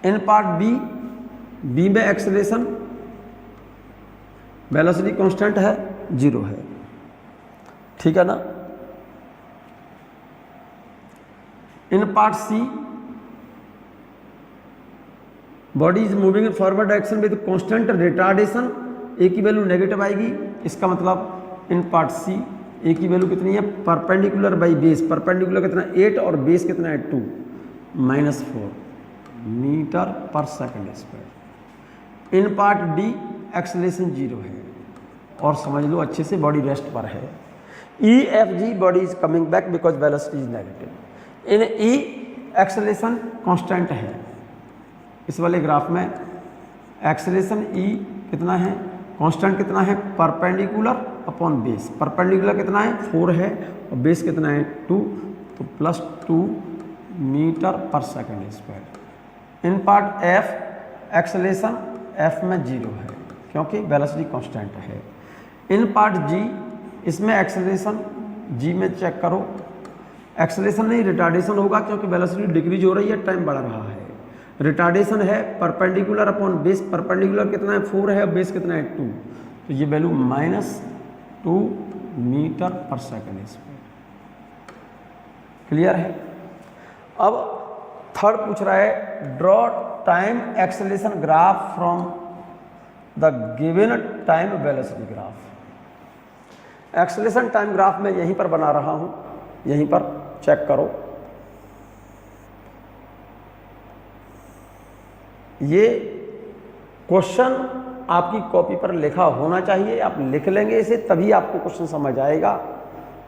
In part B में एक्सेलरेशन वेलोसिटी कांस्टेंट है 0 है, ठीक है ना। In part C body is moving in forward direction with constant retardation, A की वैल्यू नेगेटिव आएगी। इसका मतलब इन पार्ट सी ए की वैल्यू कितनी है, परपेंडिकुलर बाई बेस, परपेंडिकुलर कितना 8 और बेस कितना है 2, -4 metre per second square. In part D acceleration 0 है, और समझ लो अच्छे से बॉडी रेस्ट पर है। ई F ji body is coming back because velocity is negative. In E acceleration constant है, इस वाले ग्राफ में एक्सेलरेशन ई कितना है, कांस्टेंट कितना है, परपेंडिकुलर अपॉन बेस। परपेंडिकुलर कितना है 4 है और बेस कितना है 2, तो +2 metre per second square. In part F acceleration F में 0 है क्योंकि वेलोसिटी कांस्टेंट है। इन पार्ट जी इसमें एक्सेलरेशन जी में चेक करो, एक्सेलरेशन नहीं रिटार्डेशन होगा क्योंकि वेलोसिटी डिक्रीज हो रही है, टाइम बढ़ रहा है। रिटार्डेशन है परपेंडिकुलर अपॉन बेस, परपेंडिकुलर कितना है 4 है और बेस कितना है 2, तो ये value -2 metre per second square. Clear है। अब थर्ड पूछ रहा है draw time acceleration graph from the given time velocity graph. Acceleration time graph में यहीं पर बना रहा हूं, यहीं पर चेक करो। ये क्वेश्चन आपकी कॉपी पर लिखा होना चाहिए, आप लिख लेंगे इसे तभी आपको क्वेश्चन समझ आएगा,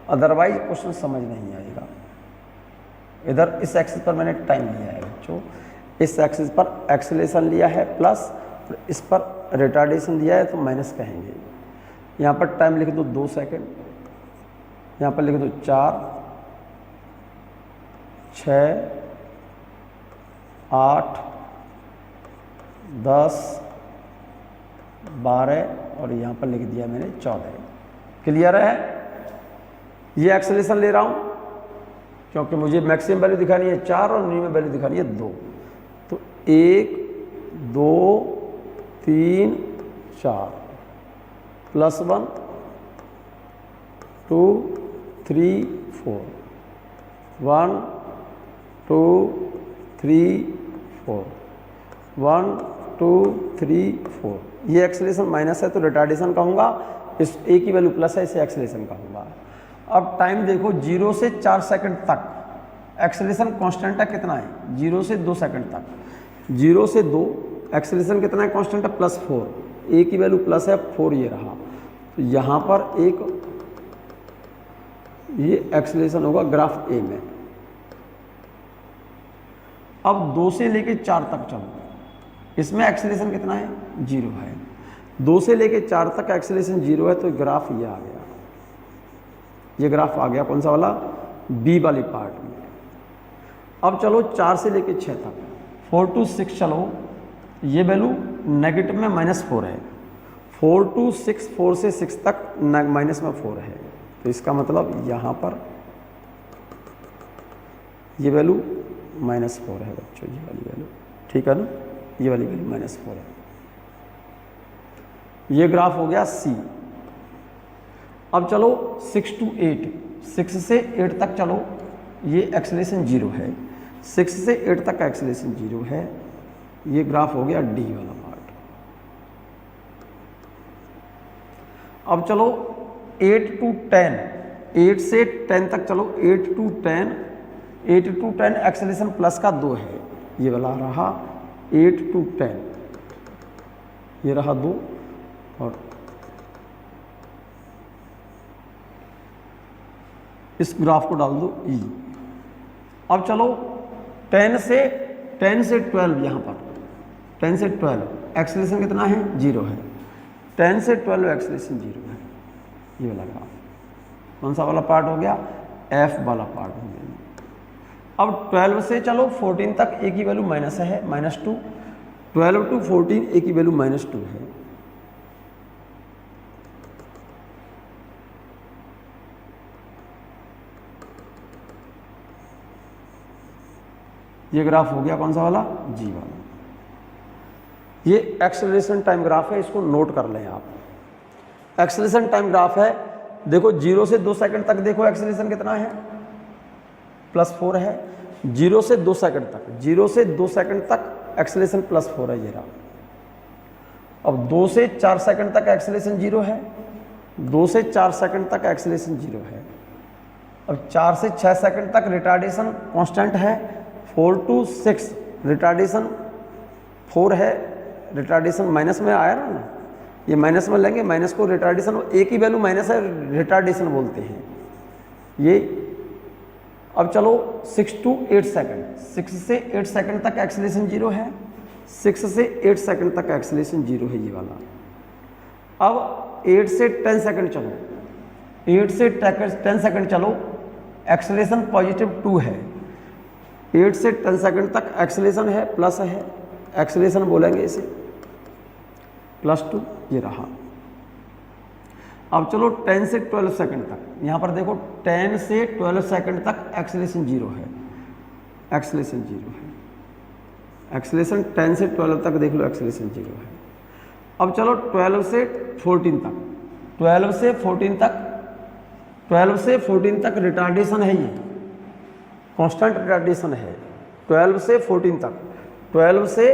अदरवाइज क्वेश्चन समझ नहीं आएगा। इधर इस एक्सिस पर मैंने टाइम लिया है बच्चों, इस एक्सिस पर एक्सेलरेशन लिया है प्लस, इस पर रिटार्डेशन लिया है तो माइनस कहेंगे। यहाँ पर टाइम लिख दो 2 सेकंड, यहाँ पर लिख दो 4, 6, 8, 10, 12 और यहाँ पर लिख दिया मैंने 14। क्लियर है? ये एक्सेलरेशन ले रहा हूँ क्योंकि मुझे मैक्सिमम वैल्यू दिखानी है 4 और मिनिमम वैल्यू दिखानी है 2। तो 1, 2, 3, 4 +1, 2, 3, 4, 1, 2, 3, 4, 1, 2, 3, 4। ये एक्सेलरेशन माइनस है तो रिटार्डेशन कहूँगा, इस ए की वैल्यू प्लस है इसे एक्सेलरेशन कहूँगा। अब टाइम देखो 0 से 4 सेकंड तक एक्सेलरेशन कांस्टेंट है कितना है, 0 से 2 सेकंड तक, 0 से 2 एक्सेलरेशन कितना है कांस्टेंट है +4, ए की वैल्यू प्लस है 4 ये रहा। तो यहाँ पर एक ये एक्सेलरेशन होगा ग्राफ ए में। अब 2 से लेके 4 तक चलो, इसमें एक्सेलरेशन कितना है 0 है। 2 से लेके 4 तक एक्सेलरेशन 0 है तो ग्राफ ये आ गया, ये ग्राफ आ गया कौन सा वाला, बी वाली पार्ट में। अब चलो 4 से लेके 6 तक, 4 to 6 चलो, ये वैल्यू नेगेटिव में -4 है। 4 to 6, 4 से 6 तक माइनस में 4 है, तो इसका मतलब यहाँ पर ये वैल्यू -4 है बच्चों, ये वाली वैल्यू, ठीक है ना, ये वाली वैल्यू -4 है। ये ग्राफ हो गया सी। अब चलो 6 to 8, 6 से 8 तक चलो, ये एक्सेलरेशन 0 है, 6 से 8 तक एक्सेलरेशन 0 है। ये ग्राफ हो गया डी वाला पार्ट। अब चलो 8 to 10, 8 से 10 तक चलो, 8 to 10, 8 to 10 एक्सेलरेशन प्लस का 2 है, ये वाला रहा 8 to 10, ये रहा 2 और इस ग्राफ को डाल दो ई। अब चलो 10 से 12, यहाँ पर 10 से 12 एक्सेलरेशन कितना है 0 है, 10 से 12 एक्सेलरेशन 0 है, ये वाला ग्राफ कौन सा वाला पार्ट हो गया, एफ वाला पार्ट हो गया। अब 12 से चलो 14 तक ए की वैल्यू माइनस है, -2, 12 to 14 ए की वैल्यू -2 है। ये ग्राफ हो गया कौन सा वाला, जी वाला। ये एक्सेलरेशन टाइम ग्राफ है, इसको नोट कर लें आप। एक्सेलरेशन टाइम ग्राफ है, देखो 0 से 2 सेकंड तक देखो एक्सेलरेशन कितना है, +4 है। 0 से 2 सेकंड तक, 0 से 2 सेकंड तक एक्सेलरेशन +4 है, ये रहा। अब 2 से 4 सेकंड तक एक्सेलरेशन 0 है, 2 से 4 सेकंड तक एक्सेलरेशन 0 है। अब 4 से 6 सेकंड तक रिटार्डेशन कांस्टेंट है, 4 to 6 रिटार्डेशन 4 है, रिटार्डेशन माइनस में आया ना, ये माइनस में लेंगे, माइनस को रिटार्डेशन, ए की वैल्यू माइनस है, रिटार्डेशन बोलते हैं ये। अब चलो 6 to 8 सेकंड, 6 से 8 सेकंड तक एक्सेलरेशन 0 है, 6 से 8 सेकंड तक एक्सेलरेशन 0 है, ये वाला। अब 8 से 10 सेकंड चलो, 8 से 10 सेकंड चलो, एक्सेलरेशन +2 है। 8 से 10 सेकंड तक एक्सेलरेशन है, प्लस है, एक्सेलरेशन बोलेंगे इसे +2, ये रहा। अब चलो 10 से 12 सेकंड तक, यहाँ पर देखो 10 से 12 सेकंड तक एक्सेलरेशन 0 है, एक्सेलरेशन 0 है, एक्सेलरेशन 10 से 12 तक देख लो एक्सेलरेशन 0 है। अब चलो 12 से 14 तक, 12 से 14 तक, 12 से 14 तक रिटार्डेशन है, ये कांस्टेंट रिटार्डेशन है। 12 से 14 तक, 12 से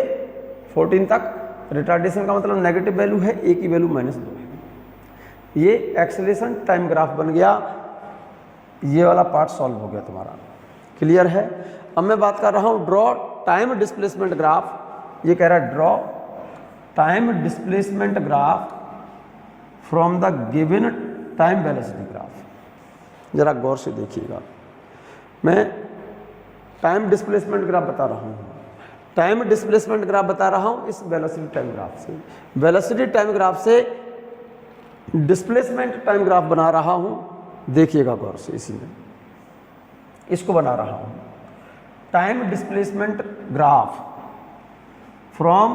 14 तक रिटार्डेशन का मतलब नेगेटिव वैल्यू है, ए की वैल्यू -2 है। ये एक्सेलरेशन टाइम ग्राफ बन गया, ये वाला पार्ट सॉल्व हो गया तुम्हारा। क्लियर है? अब मैं बात कर रहा हूँ ड्रॉ टाइम डिस्प्लेसमेंट ग्राफ। ये कह रहा है draw time displacement graph from the given time velocity graph. जरा गौर से देखिएगा, मैं टाइम डिस्प्लेसमेंट ग्राफ बता रहा हूँ, टाइम डिस्प्लेसमेंट ग्राफ बता रहा हूँ इस वेलोसिटी टाइम ग्राफ से। वेलोसिटी टाइम ग्राफ से डिस्प्लेसमेंट टाइम ग्राफ बना रहा हूँ, देखिएगा गौर से, इसी में इसको बना रहा हूँ। Time displacement graph from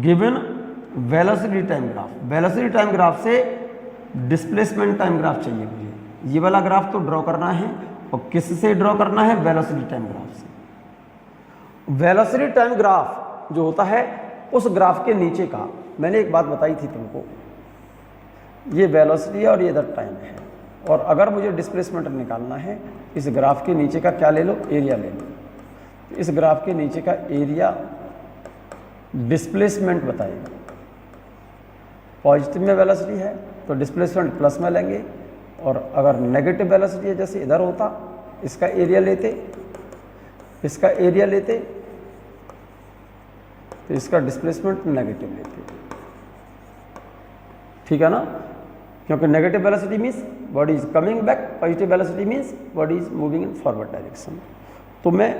given velocity time graph. Velocity time graph से डिस्प्लेसमेंट टाइम ग्राफ चाहिए मुझे। ये वाला ग्राफ तो ड्रॉ करना है, और किससे ड्रॉ करना है? वेलोसिटी टाइम ग्राफ से। वेलोसिटी टाइम ग्राफ जो होता है उस ग्राफ के नीचे का, मैंने एक बात बताई थी तुमको, ये वेलोसिटी है और ये इधर टाइम है, और अगर मुझे डिस्प्लेसमेंट निकालना है इस ग्राफ के नीचे का क्या ले लो? एरिया ले लो। इस ग्राफ के नीचे का एरिया डिस्प्लेसमेंट बताएगा। पॉजिटिव में वेलोसिटी है तो डिस्प्लेसमेंट प्लस में लेंगे, और अगर नेगेटिव वेलोसिटी है जैसे इधर होता, इसका एरिया लेते, इसका एरिया लेते, तो इसका डिस्प्लेसमेंट नेगेटिव लेते। ठीक है ना? क्योंकि negative velocity means body is coming back, positive velocity means body is moving in forward direction. तो मैं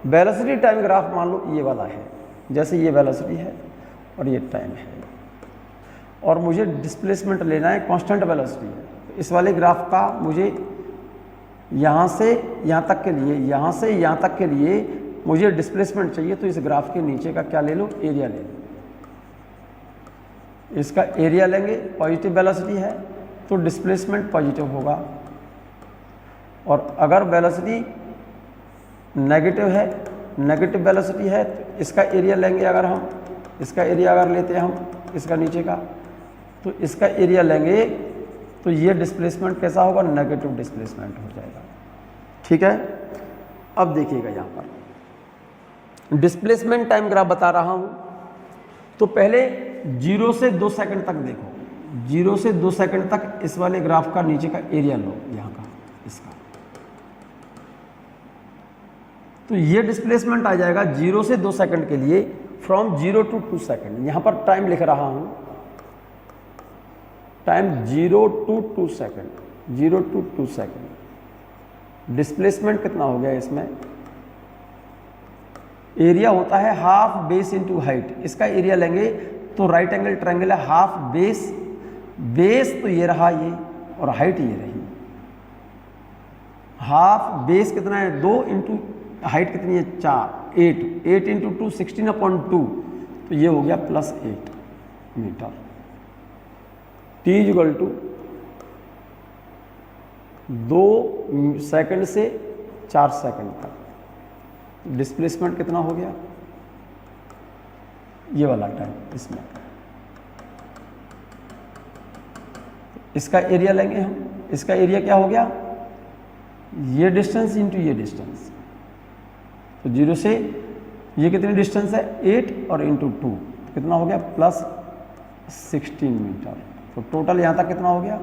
वेलोसिटी टाइम ग्राफ मान लो ये वाला है, जैसे ये वेलोसिटी है और ये टाइम है, और मुझे डिस्प्लेसमेंट लेना है, कांस्टेंट वेलोसिटी है। तो इस वाले ग्राफ का मुझे यहाँ से यहाँ तक के लिए, यहाँ से यहाँ तक के लिए मुझे डिस्प्लेसमेंट चाहिए, तो इस ग्राफ के नीचे का क्या ले लो? एरिया ले लो। इसका एरिया लेंगे, पॉजिटिव वेलोसिटी है तो डिस्प्लेसमेंट पॉजिटिव होगा, और अगर वेलोसिटी नेगेटिव है, नेगेटिव वेलोसिटी है, तो इसका एरिया लेंगे। अगर हम इसका एरिया अगर लेते हैं हम इसका नीचे का, तो इसका एरिया लेंगे, तो ये डिस्प्लेसमेंट कैसा होगा? नेगेटिव डिस्प्लेसमेंट हो जाएगा। ठीक है? अब देखिएगा यहाँ पर डिस्प्लेसमेंट टाइम ग्राफ बता रहा हूँ, तो पहले 0 से 2 सेकंड तक देखो, 0 से 2 सेकंड तक इस वाले ग्राफ का नीचे का एरिया लो, यहाँ का इसका, तो ये डिस्प्लेसमेंट आ जाएगा 0 से 2 सेकंड के लिए, फ्रॉम 0 to 2 सेकंड। यहाँ पर टाइम लिख रहा हूँ, time 0 to 2 second, 0 to 2 second. Displacement कितना हो गया इसमें? एरिया होता है हाफ बेस इंटू हाइट। इसका एरिया लेंगे तो राइट एंगल ट्रायंगल है, हाफ बेस, बेस तो ये रहा ये, और हाइट ये रही। हाफ बेस कितना है? 2 इंटू हाइट कितनी है? 4, 8 इंटू 2 16/2, तो ये हो गया +8 metre. T equal to 2 second से 4 सेकंड तक डिस्प्लेसमेंट कितना हो गया? ये वाला टाइम इसमें। इसका एरिया लेंगे हम, इसका एरिया क्या हो गया? ये डिस्टेंस इंटू ये डिस्टेंस, तो 0 से ये कितनी डिस्टेंस है? 8 और इंटू 2 कितना हो गया? +16 मीटर। तो टोटल यहाँ तक कितना हो गया?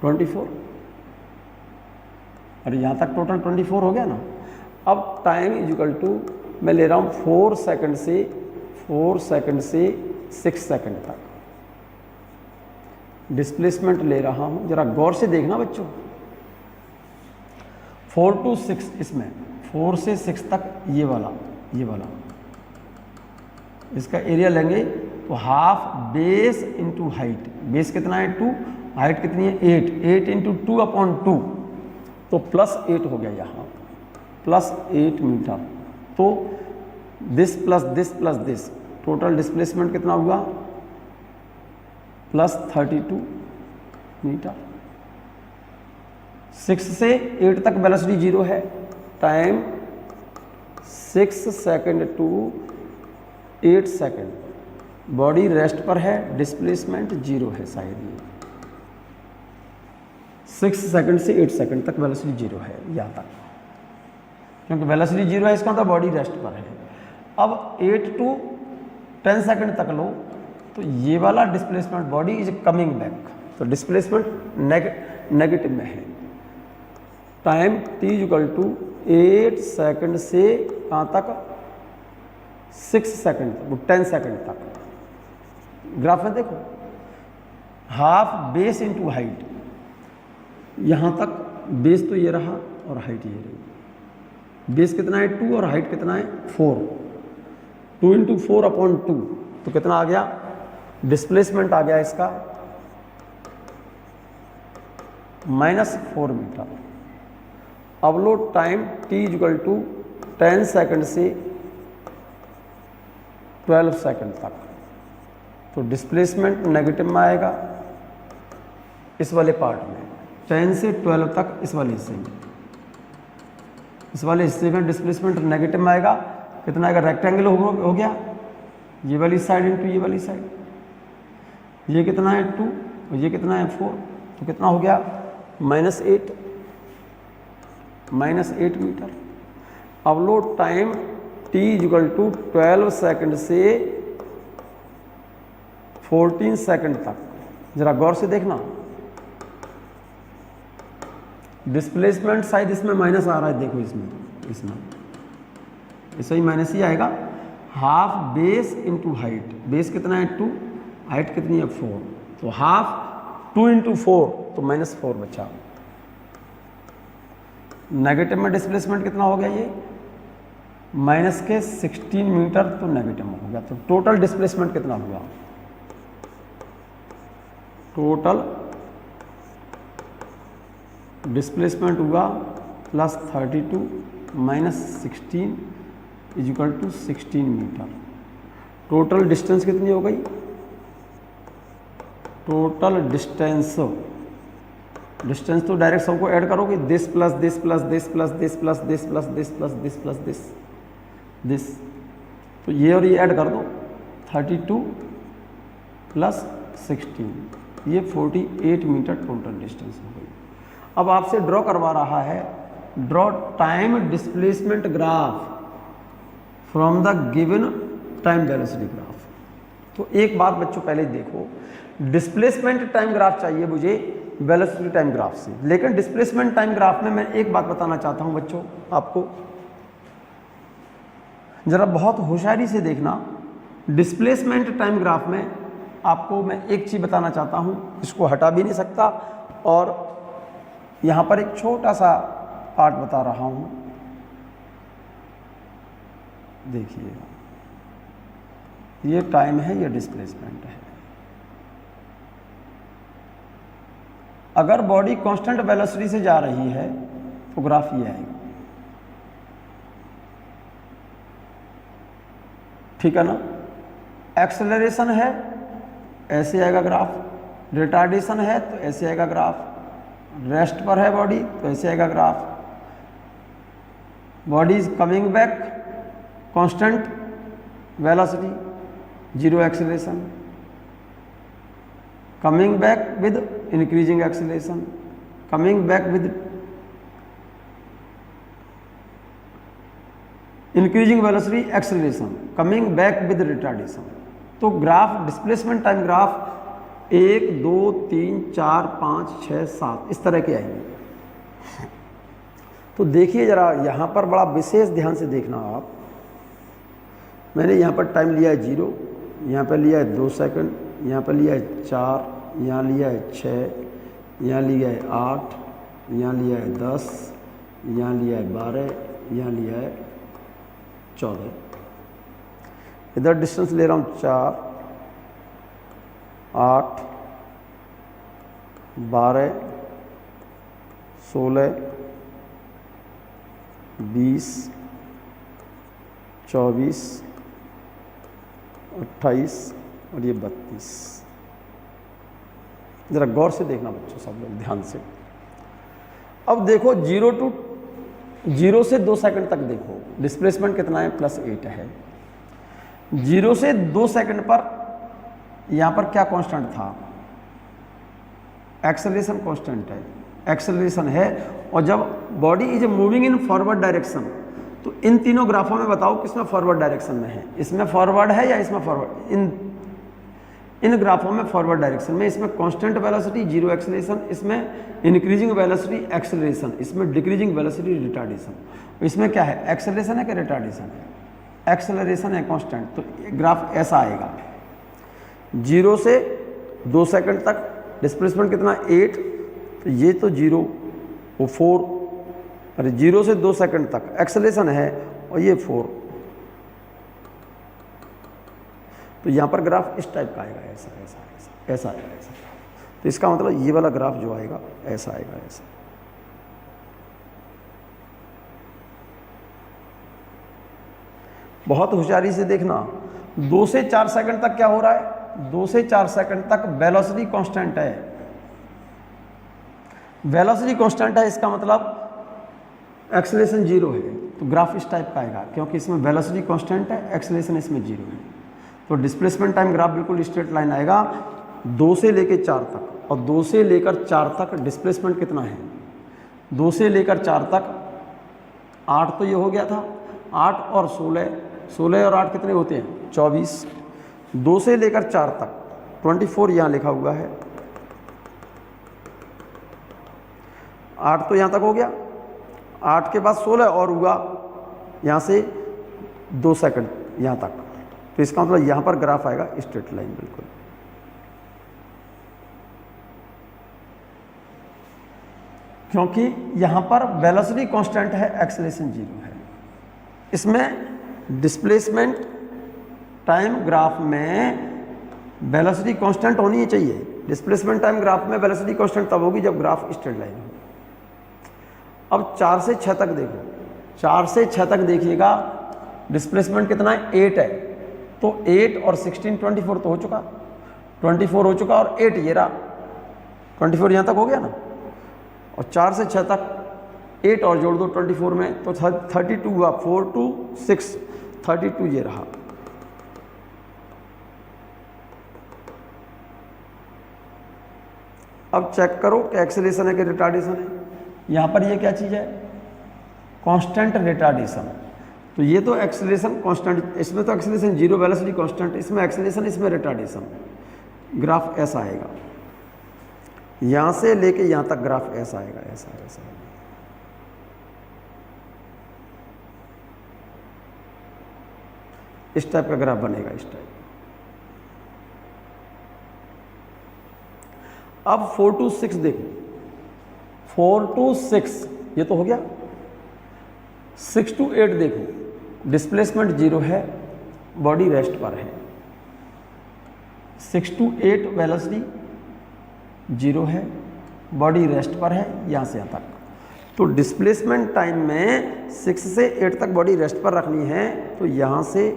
24, और यहाँ तक टोटल 24 हो गया ना। अब टाइम इज इक्वल टू, मैं ले रहा हूँ 4 सेकंड से 6 सेकंड तक डिस्प्लेसमेंट ले रहा हूँ। जरा गौर से देखना बच्चों, 4 to 6, इसमें 4 से 6 तक ये वाला इसका एरिया लेंगे तो half base into height. Base कितना है? 2, हाइट कितनी है? 8 इंटू 2/2, तो +8 हो गया यहाँ, +8 मीटर। तो this plus this, total displacement कितना हुआ? +32 मीटर। 6 से 8 तक वेलोसिटी 0 है, time 6 second to 8 second, body rest पर है, डिस्प्लेसमेंट 0 है शायद ये। 6 सेकंड से 8 सेकंड तक वेलोसिटी 0 है यहाँ तक, क्योंकि वेलोसिटी 0 है, इसका मतलब बॉडी रेस्ट पर है। अब 8 to 10 सेकंड तक लो, तो ये वाला displacement, body is coming back, तो डिस्प्लेसमेंट नेगेटिव में है। Time T equal to 8 second से कहाँ तक? 6 सेकंड तक, 10 सेकंड तक। ग्राफ में देखो, हाफ बेस इंटू हाइट, यहाँ तक बेस तो ये रहा और हाइट ये रही। बेस कितना है 2 और हाइट कितना है 4, 2 × 4/2, तो कितना आ गया, डिस्प्लेसमेंट आ गया इसका -4 metre. Upload time t = 10 second से 12 सेकंड तक, तो डिस्प्लेसमेंट नेगेटिव में आएगा इस वाले पार्ट में, 10 से 12 तक इस वाले हिस्से में, इस वाले हिस्से में डिस्प्लेसमेंट नेगेटिव में आएगा। कितना आएगा, रेक्टेंगल हो गया, ये वाली साइड इंटू ये वाली साइड, ये कितना है 2 और ये कितना है 4, तो कितना हो गया -8 metre. Upload time t = 12 second से 14 सेकंड तक। जरा गौर से देखना, डिस्प्लेसमेंट शायद इसमें माइनस आ रहा है, देखो इसमें ऐसा ही माइनस ही आएगा। Half base into height, base कितना है 2, हाइट कितनी है 4, तो हाफ 2 × 4 तो -4 बचा। नेगेटिव में डिस्प्लेसमेंट कितना हो गया, ये माइनस के 16 मीटर, तो नेगेटिव में हो गया। तो टोटल डिस्प्लेसमेंट कितना हुआ, टोटल डिस्प्लेसमेंट हुआ +32 -16 = 16 मीटर। टोटल डिस्टेंस कितनी हो गई, टोटल डिस्टेंस तो डायरेक्ट सबको ऐड करोगे, this plus this plus this plus this plus this plus this plus this plus this, तो ये और ये ऐड कर दो, 32 + 16, ये 48 मीटर टोटल डिस्टेंस हो गई। अब आपसे ड्रॉ करवा रहा है, draw time displacement graph from the given time velocity graph. तो एक बात बच्चों पहले देखो, डिस्प्लेसमेंट टाइम ग्राफ चाहिए मुझे वेलोसिटी टाइम ग्राफ से, लेकिन डिस्प्लेसमेंट टाइम ग्राफ में मैं एक बात बताना चाहता हूं बच्चों आपको, जरा बहुत होशियारी से देखना। डिस्प्लेसमेंट टाइम ग्राफ में आपको मैं एक चीज़ बताना चाहता हूं, इसको हटा भी नहीं सकता, और यहाँ पर एक छोटा सा पार्ट बता रहा हूं, देखिएगा, ये टाइम है, ये डिस्प्लेसमेंट है। अगर बॉडी कांस्टेंट वेलोसिटी से जा रही है तो ग्राफ ये आएगा, ठीक है ना। एक्सेलरेशन है ऐसे आएगा ग्राफ, रिटार्डेशन है तो ऐसे आएगा ग्राफ, रेस्ट पर है बॉडी तो ऐसे आएगा graph, body is coming back constant velocity 0 acceleration, coming back with increasing acceleration, coming back with increasing velocity acceleration, coming back with retardation। तो ग्राफ डिस्प्लेसमेंट टाइम ग्राफ 1 2 3 4 5 6 7 इस तरह के आएंगे। तो देखिए जरा यहाँ पर बड़ा विशेष ध्यान से देखना आप, मैंने यहाँ पर टाइम लिया है 0, यहाँ पर लिया है 2 सेकंड, यहाँ पर लिया है 4, यहाँ लिया है 6, यहाँ लिया है 8, यहाँ लिया है 10, यहाँ लिया है 12, यहाँ लिया है 14। इधर डिस्टेंस ले रहा हूँ 4, 8, 12, 16, 20, 24, 28 और ये 32। ज़रा गौर से देखना बच्चों, सब लोग ध्यान से। अब देखो 0 से 2 सेकंड तक देखो डिस्प्लेसमेंट कितना है, +8 है। 0 से 2 सेकंड पर यहाँ पर क्या कांस्टेंट था, एक्सेलरेशन कांस्टेंट है, एक्सेलरेशन है। और जब body is moving in forward direction, तो इन तीनों ग्राफों में बताओ किसमें फॉरवर्ड डायरेक्शन में है, इसमें फॉरवर्ड है या इसमें फॉरवर्ड, इन ग्राफों में फॉरवर्ड डायरेक्शन में, इसमें कांस्टेंट वेलोसिटी 0 एक्सेलरेशन, इसमें इंक्रीजिंग वेलोसिटी एक्सेलरेशन, इसमें डिक्रीजिंग वेलोसिटी रिटार्डेशन। इसमें क्या है, एक्सेलरेशन है कि रिटार्डेशन है, एक्सेलरेशन है कांस्टेंट, तो ग्राफ ऐसा आएगा। 0 से 2 सेकंड तक डिस्प्लेसमेंट कितना 8, तो ये तो 0 वो 4, अरे 0 से 2 सेकंड तक एक्सेलेरेशन है और ये 4, तो यहाँ पर ग्राफ इस टाइप का आएगा, ऐसा ऐसा ऐसा ऐसा आएगा ऐसा। तो इसका मतलब ये वाला ग्राफ जो आएगा ऐसा आएगा, ऐसा। बहुत होशियारी से देखना, 2 से 4 सेकंड तक क्या हो रहा है, 2 से 4 सेकंड तक वेलोसिटी कांस्टेंट है। वेलोसिटी कांस्टेंट है, इसका मतलब एक्सेलरेशन 0 है, तो ग्राफ इस टाइप का आएगा, क्योंकि इसमें वेलोसिटी कांस्टेंट है, एक्सेलरेशन इसमें 0 है। तो डिस्प्लेसमेंट टाइम ग्राफ बिल्कुल स्ट्रेट लाइन आएगा 2 से लेकर 4 तक, और 2 से लेकर 4 तक डिस्प्लेसमेंट कितना है, 2 से लेकर 4 तक 8 तो ये हो गया था, 8 और 16, 16 और 8 कितने होते हैं 24। 2 से लेकर 4 तक 24 यहाँ लिखा हुआ है, 8 तो यहाँ तक हो गया, 8 के बाद 16 और हुआ यहाँ से 2 सेकंड यहाँ तक, तो इसका मतलब यहाँ पर ग्राफ आएगा स्ट्रेट लाइन बिल्कुल। क्योंकि यहाँ पर वेलोसिटी कांस्टेंट है, एक्सेलरेशन 0 है। इसमें डिस्प्लेसमेंट टाइम ग्राफ में वेलोसिटी कांस्टेंट होनी ही चाहिए। डिस्प्लेसमेंट टाइम ग्राफ में वेलोसिटी कांस्टेंट तब होगी जब ग्राफ स्ट्रेट लाइन हो। अब 4 से 6 तक देखो, 4 से 6 तक देखिएगा, डिस्प्लेसमेंट कितना है 8 है, तो 8 और 16 24 तो हो चुका, 24 हो चुका, और 8 ये रहा, 24 यहाँ तक हो गया ना। और 4 से 6 तक 8 और जोड़ दो 24 में, तो 32 हुआ, 4 2 6 32 ये रहा। अब चेक करो कि एक्सेलरेशन है कि रिटार्डेशन है। यहाँ पर ये क्या चीज़ है, कांस्टेंट रिटार्डेशन। तो ये तो एक्सेलरेशन कांस्टेंट, इसमें तो एक्सेलरेशन 0, वेलोसिटी कांस्टेंट, इसमें एक्सेलरेशन, इसमें रिटार्डेशन। ग्राफ ऐसा आएगा, यहाँ से लेके यहाँ तक ग्राफ ऐसा आएगा, ऐसा ऐसा। इस टाइप का ग्राफ बनेगा, इस टाइप। अब 4 to 6 देखो, 4 to 6 ये तो हो गया। 6 to 8 देखो, डिस्प्लेसमेंट 0 है, बॉडी रेस्ट पर है। 6 to 8 वेलोसिटी 0 है, बॉडी रेस्ट पर है यहाँ से यहाँ तक। तो डिस्प्लेसमेंट टाइम में 6 से 8 तक बॉडी रेस्ट पर रखनी है, तो यहाँ से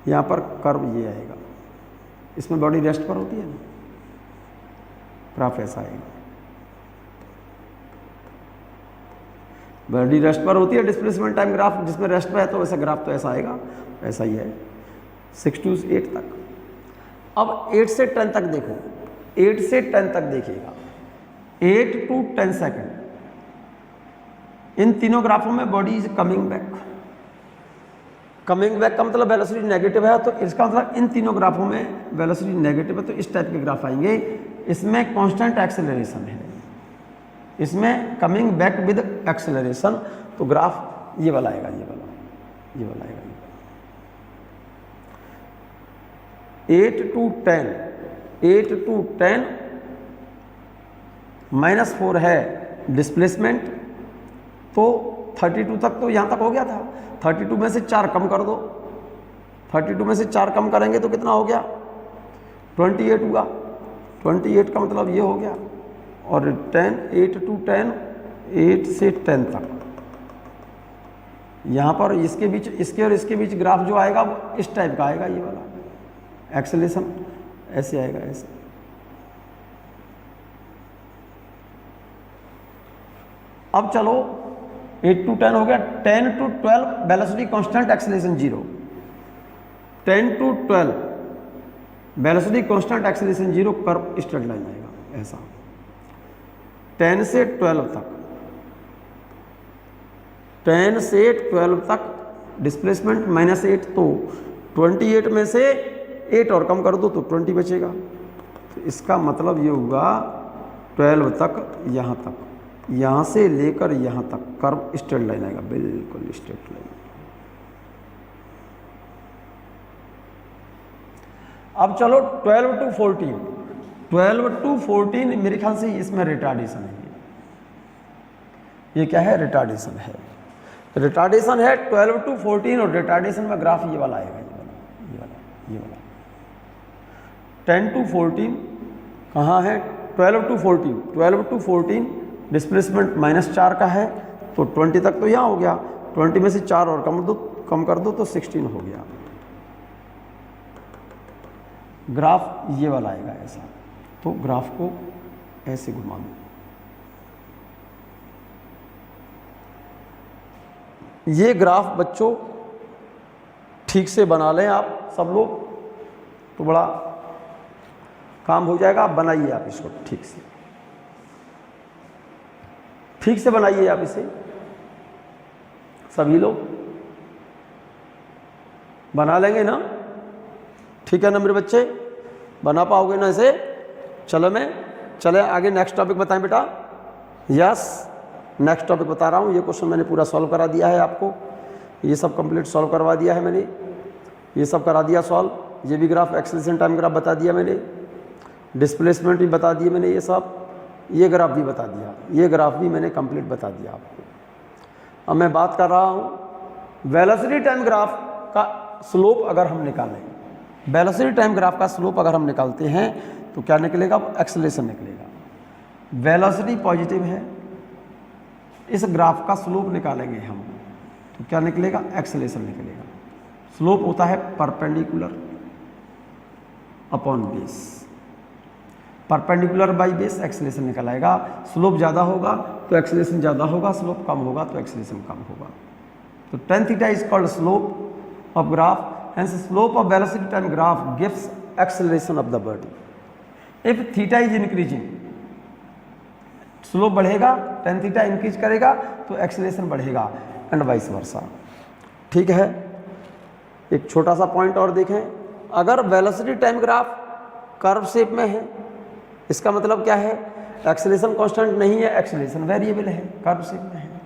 यहाँ पर कर्व ये आएगा, इसमें बॉडी रेस्ट पर होती है ना, ग्राफ ऐसा आएगा। बॉडी रेस्ट पर होती है, डिस्प्लेसमेंट टाइम ग्राफ जिसमें रेस्ट पर है, तो वैसा ग्राफ तो ऐसा आएगा, ऐसा ही है 6 to 8 तक। अब 8 से 10 तक देखो, 8 से 10 तक देखिएगा, 8 to 10 सेकेंड, इन तीनों ग्राफों में body is coming back. Coming back का मतलब वेलोसिटी नेगेटिव है, तो इसका मतलब इन तीनों ग्राफों में वेलोसिटी नेगेटिव है, तो इस टाइप के ग्राफ आएंगे। इसमें कांस्टेंट एक्सेलरेशन है, इसमें कमिंग बैक विद एक्सेलरेशन, तो ग्राफ ये वाला आएगा, ये वाला, ये वाला आएगा। 8 to 10, 8 to 10 -4 है डिस्प्लेसमेंट, तो 32 तक तो यहाँ तक हो गया था। 32 में से 4 कम कर दो, 32 में से 4 कम करेंगे तो कितना हो गया 28 हुआ। 28 का मतलब ये हो गया। और 10, 8 to 10, 8 से 10 तक, यहाँ पर इसके बीच, इसके और इसके बीच ग्राफ जो आएगा वो इस टाइप का आएगा, ये वाला एक्सेलरेशन ऐसे आएगा, ऐसे। अब चलो 8 to 10 हो गया, 10 to 12 velocity constant, acceleration 0। 10 to 12 velocity constant, acceleration 0, curve straight line आएगा ऐसा। 10 से 12 तक, 10 से 12 तक डिस्प्लेसमेंट -8, तो 28 में से 8 और कम कर दो तो 20 बचेगा। तो इसका मतलब ये होगा 12 तक, यहाँ तक, यहाँ से लेकर यहाँ तक कर्व स्ट्रेट लाइन आएगा, बिल्कुल स्ट्रेट लाइन। अब चलो 12 to 14, 12 to 14 मेरे ख्याल से इसमें रिटार्डेशन है। ये क्या है, रिटार्डेशन है। रिटार्डेशन है 12 to 14 और रिटार्डेशन में ग्राफ ये वाला आएगा, ये वाला 10 to 14 कहाँ है, 12 to 14, 12 to 14 डिस्प्लेसमेंट -4 का है, तो 20 तक तो यहाँ हो गया, 20 में से 4 और कम कर दो तो 16 हो गया। ग्राफ ये वाला आएगा ऐसा, तो ग्राफ को ऐसे घुमा दो। ये ग्राफ बच्चों ठीक से बना लें आप सब लोग, तो बड़ा काम हो जाएगा। आप बनाइए आप इसको ठीक से बनाइए आप इसे, सभी लोग बना लेंगे ना, ठीक है ना मेरे बच्चे, बना पाओगे ना इसे? चले आगे नेक्स्ट टॉपिक बताएं बेटा। यस, नेक्स्ट टॉपिक बता रहा हूँ। ये क्वेश्चन मैंने पूरा सॉल्व करा दिया है आपको, ये सब कंप्लीट सॉल्व करवा दिया है मैंने, ये सब करा दिया सॉल्व। ये भी ग्राफ एक्सेलरेशन टाइम ग्राफ बता दिया मैंने, डिस्प्लेसमेंट भी बता दिए मैंने, ये सब, ये ग्राफ भी बता दिया, ये ग्राफ भी मैंने कंप्लीट बता दिया आपको। अब मैं बात कर रहा हूँ वेलोसिटी टाइम ग्राफ का स्लोप अगर हम निकालें, वेलोसिटी टाइम ग्राफ का स्लोप अगर हम निकालते हैं तो क्या निकलेगा, एक्सेलरेशन निकलेगा। वेलोसिटी पॉजिटिव है, इस ग्राफ का स्लोप निकालेंगे हम तो क्या निकलेगा, एक्सेलरेशन निकलेगा। स्लोप होता है perpendicular upon base, perpendicular by base acceleration निकल आएगा। स्लोप ज़्यादा होगा तो एक्सेलरेशन ज़्यादा होगा, स्लोप कम होगा तो एक्सेलरेशन कम होगा। तो tan theta is called slope of graph, hence slope of velocity time graph gives acceleration of the body. If theta is increasing, slope बढ़ेगा, tan थीटा इंक्रीज करेगा तो एक्सेलरेशन बढ़ेगा, एंड वाइस वर्सा। ठीक है, एक छोटा सा पॉइंट और देखें, अगर velocity time graph curve shape में है, इसका मतलब क्या है, एक्सेलरेशन कांस्टेंट नहीं है, एक्सेलरेशन वेरिएबल है, कर्व शेप में है।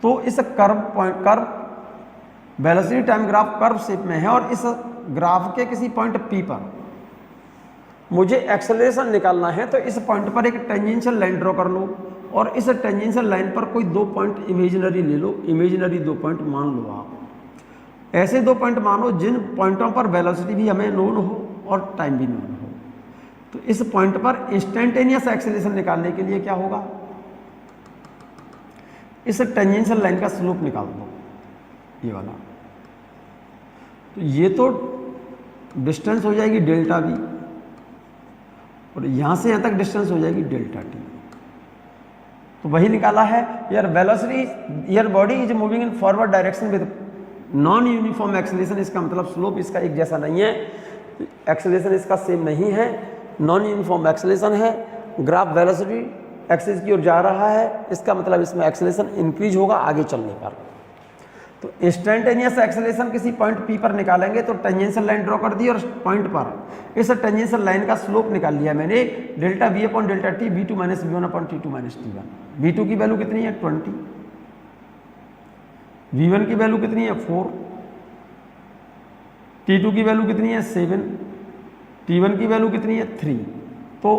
तो इस curve velocity time graph curve shape में है और इस ग्राफ के किसी पॉइंट P पर मुझे एक्सेलरेशन निकालना है, तो इस पॉइंट पर एक टेंजेंशियल लाइन ड्रॉ कर लो और इस टेंजेंशियल लाइन पर कोई 2 पॉइंट इमेजिनरी ले लो, इमेजिनरी 2 पॉइंट मान लो आप। ऐसे 2 पॉइंट मानो जिन पॉइंटों पर वेलोसिटी भी हमें नोन हो और टाइम भी नोन हो। तो इस पॉइंट पर इंस्टेंटेनियस एक्सेलरेशन निकालने के लिए क्या होगा, इस टेंजेंशियल लाइन का स्लोप निकाल दो, ये वाला। तो ये तो डिस्टेंस हो जाएगी डेल्टा वी और यहां से यहां तक डिस्टेंस हो जाएगी डेल्टा टी। तो वही निकाला है, यार वेलोसिटी, यार body is moving in forward direction with non uniform acceleration. इसका मतलब स्लोप इसका एक जैसा नहीं है, एक्सेलरेशन इसका सेम नहीं है, नॉन यूनिफॉर्म एक्सेलरेशन है। ग्राफ वेलोसिटी एक्सिस की ओर जा रहा है, इसका मतलब इसमें एक्सेलरेशन इंक्रीज होगा आगे चलने पर। तो इंस्टेंटेनियस एक्सेलरेशन किसी पॉइंट P पर निकालेंगे तो टेंजेंशियल लाइन ड्रॉ कर दी और पॉइंट पर इस टेंजेंशियल लाइन का स्लोप निकाल लिया मैंने, delta V upon delta T, V2 minus V1 upon T2 minus T1। V2 की वैल्यू कितनी है 20, V1 की वैल्यू कितनी है 4, T2 की वैल्यू कितनी है 7, T1 की वैल्यू कितनी है 3। तो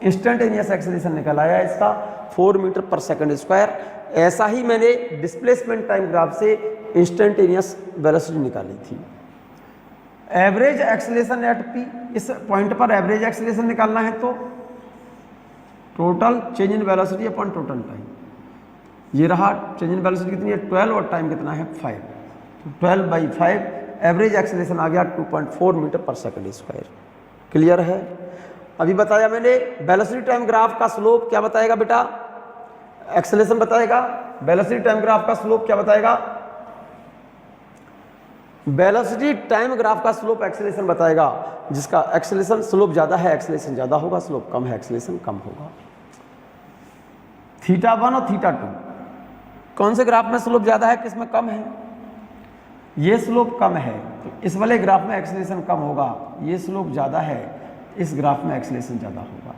इंस्टेंटेनियस एक्सेलरेशन निकल आया इसका 4 मीटर पर सेकंड स्क्वायर। ऐसा ही मैंने डिस्प्लेसमेंट टाइम ग्राफ से इंस्टेंटेनियस वेलोसिटी निकाली थी। एवरेज एक्सेलरेशन एट P, इस पॉइंट पर एवरेज एक्सेलरेशन निकालना है तो total change in velocity upon total time. ये रहा, चेंज इन वेलोसिटी कितनी है 12 और टाइम कितना है 5, तो 12/5 एवरेज एक्सेलरेशन आ गया 2.4 metre per second square. Clear है? अभी बताया मैंने वेलोसिटी टाइम ग्राफ का स्लोप क्या बताएगा बेटा, एक्सेलरेशन बताएगा। वेलोसिटी टाइम ग्राफ का स्लोप क्या बताएगा, वेलोसिटी टाइम ग्राफ का स्लोप एक्सेलरेशन बताएगा। जिसका एक्सेलरेशन स्लोप ज्यादा है एक्सेलरेशन ज्यादा होगा, स्लोप कम है एक्सेलरेशन कम होगा। θ1 और θ2 कौन से ग्राफ में स्लोप ज्यादा है, किसमें कम है, ये स्लोप कम है तो इस वाले ग्राफ में एक्सेलरेशन कम होगा, ये स्लोप ज्यादा है इस ग्राफ में एक्सेलरेशन ज्यादा होगा।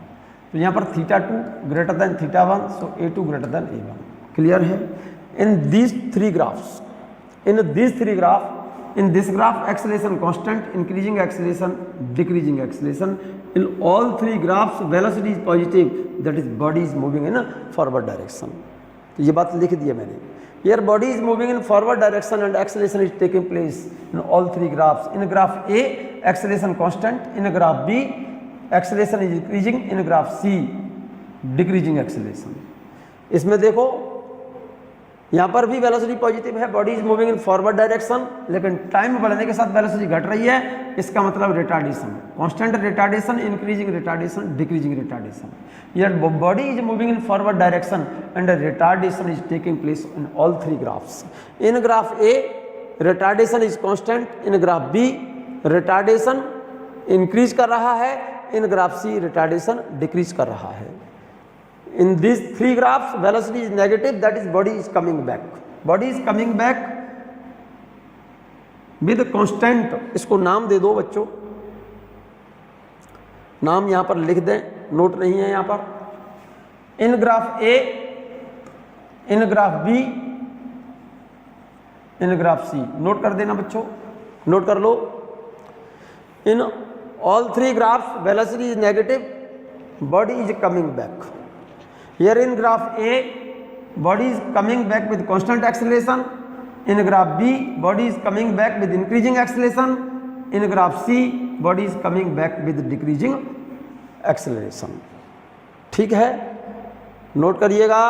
तो यहाँ पर θ2 greater than θ1, so A2 greater than A1। Clear है? In these three graphs, in this graph acceleration constant, increasing acceleration, decreasing acceleration. In all three graphs velocity is positive, that is body is moving in a forward direction. तो ये बात लिख दी है मैंने। Here body is moving in forward direction and acceleration is taking place in all three graphs. In graph A, acceleration constant. In graph B, acceleration is increasing. In graph C, decreasing acceleration. इसमें देखो यहाँ पर भी velocity positive है, body is moving in forward direction, लेकिन time बढ़ने के साथ वेलोसिटी घट रही है, इसका मतलब retardation, constant retardation, increasing retardation, decreasing retardation. Your body is moving in forward direction and retardation is taking place in all three graphs. In graph A, retardation is constant. In graph B, retardation increase कर रहा है. In graph C, retardation decrease कर रहा है. In these three graphs, velocity is negative, that is body is coming back. Body is coming back with constant. इसको नाम दे दो बच्चों, नाम यहाँ पर लिख दें, नोट नहीं है यहाँ पर। In graph A, in graph B, in graph C, note कर देना बच्चों, नोट कर लो। In all three graphs velocity is negative, body is coming back. Here in graph A, body is coming back with constant acceleration. In graph B, body is coming back with increasing acceleration. In graph C, body is coming back with decreasing acceleration. ठीक है, note करिएगा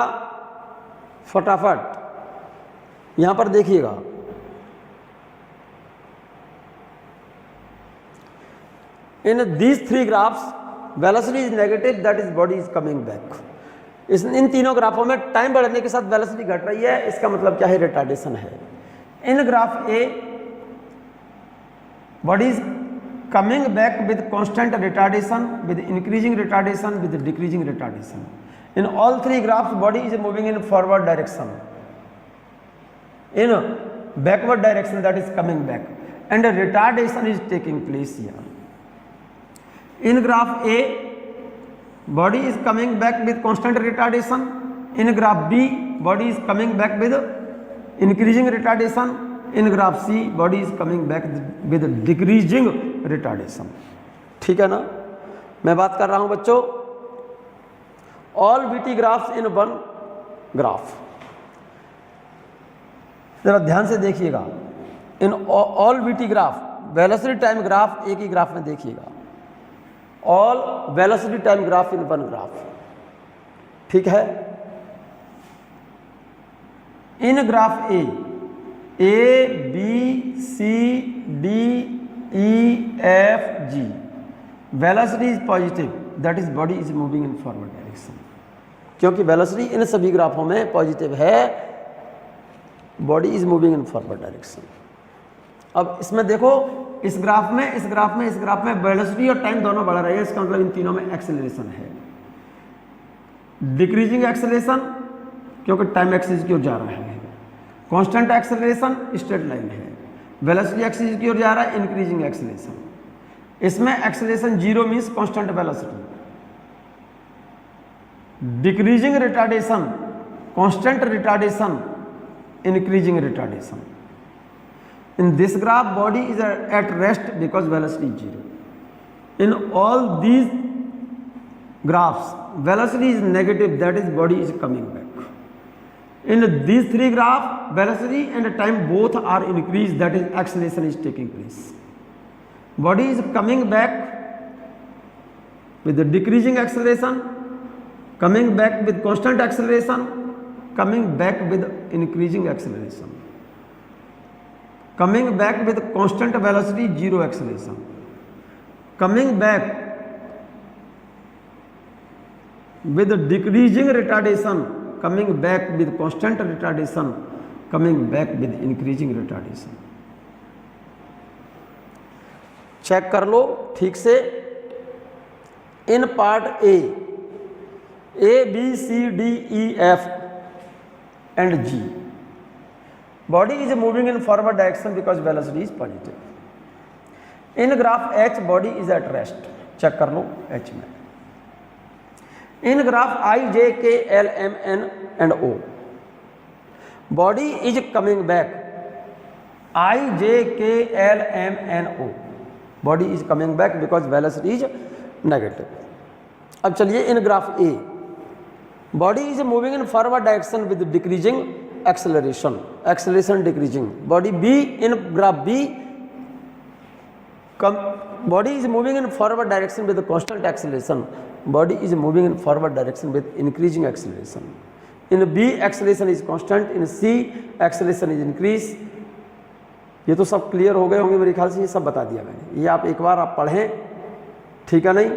फटाफट। यहां पर देखिएगा, इन these three graphs velocity is negative, that is body is coming back. इन तीनों ग्राफों में टाइम बढ़ने के साथ वेलोसिटी घट रही है, इसका मतलब क्या है, रिटार्डेशन है। In graph A, body is coming back with constant retardation, with increasing retardation, with decreasing retardation. In all three graphs, body is moving in forward direction, in backward direction, that is coming back, and retardation is taking place here. In graph A, body is coming back with constant retardation. In graph B, body is coming back with increasing retardation. In graph C, body is coming back with decreasing retardation. ठीक है ना, मैं बात कर रहा हूं बच्चों all VT graphs in one graph. जरा ध्यान से देखिएगा, in all VT graph, velocity time graph एक ही ग्राफ में देखिएगा, all velocity time graph in one graph. ठीक है, in graph A, B, C, D, E, F, G, velocity is positive, that is body is moving in forward direction. क्योंकि velocity इन सभी ग्राफों में positive है, body is moving in forward direction. अब इसमें देखो, इस ग्राफ में, इस ग्राफ में, इस ग्राफ में वेलोसिटी और टाइम दोनों बढ़ रहे हैं, इसका मतलब इन तीनों में एक्सेलरेशन है। डिक्रीजिंग एक्सेलरेशन क्योंकि टाइम एक्सिस की ओर जा रहा है, कांस्टेंट एक्सेलरेशन स्ट्रेट लाइन है, वेलोसिटी एक्सिस की ओर जा रहा है, इंक्रीजिंग एक्सेलरेशन। इसमें acceleration zero means constant velocity, decreasing retardation constant retardation, increasing retardation. In this graph body is at rest because velocity is zero. In all these graphs velocity is negative, that is body is coming back. In these three graphs, velocity and time both are increased, that is acceleration is taking place. Body is coming back with the decreasing acceleration, coming back with constant acceleration, coming back with increasing acceleration, coming back with constant velocity, zero acceleration, coming back with decreasing retardation, coming back with constant retardation, coming back with increasing retardation. Check कर लो ठीक से। In part A, B, C, D, E, F and G, body is moving in forward direction because velocity is positive. In graph H, body is at rest. Check कर लो H में। In graph I, J, K, L, M, N and O, body is coming back. I, J, K, L, M, N, O, body is coming back because velocity is negative. अब चलिए in graph A, body is moving in forward direction with decreasing acceleration, acceleration decreasing. Body B in graph B, body is moving in forward direction with a constant acceleration. Body is moving in forward direction with increasing acceleration. In B acceleration is constant, in C acceleration is increase. ये तो सब clear हो गए होंगे मेरे ख्याल से, ये सब बता दिया मैंने. ये आप एक बार आप पढ़ें, ठीक है नहीं.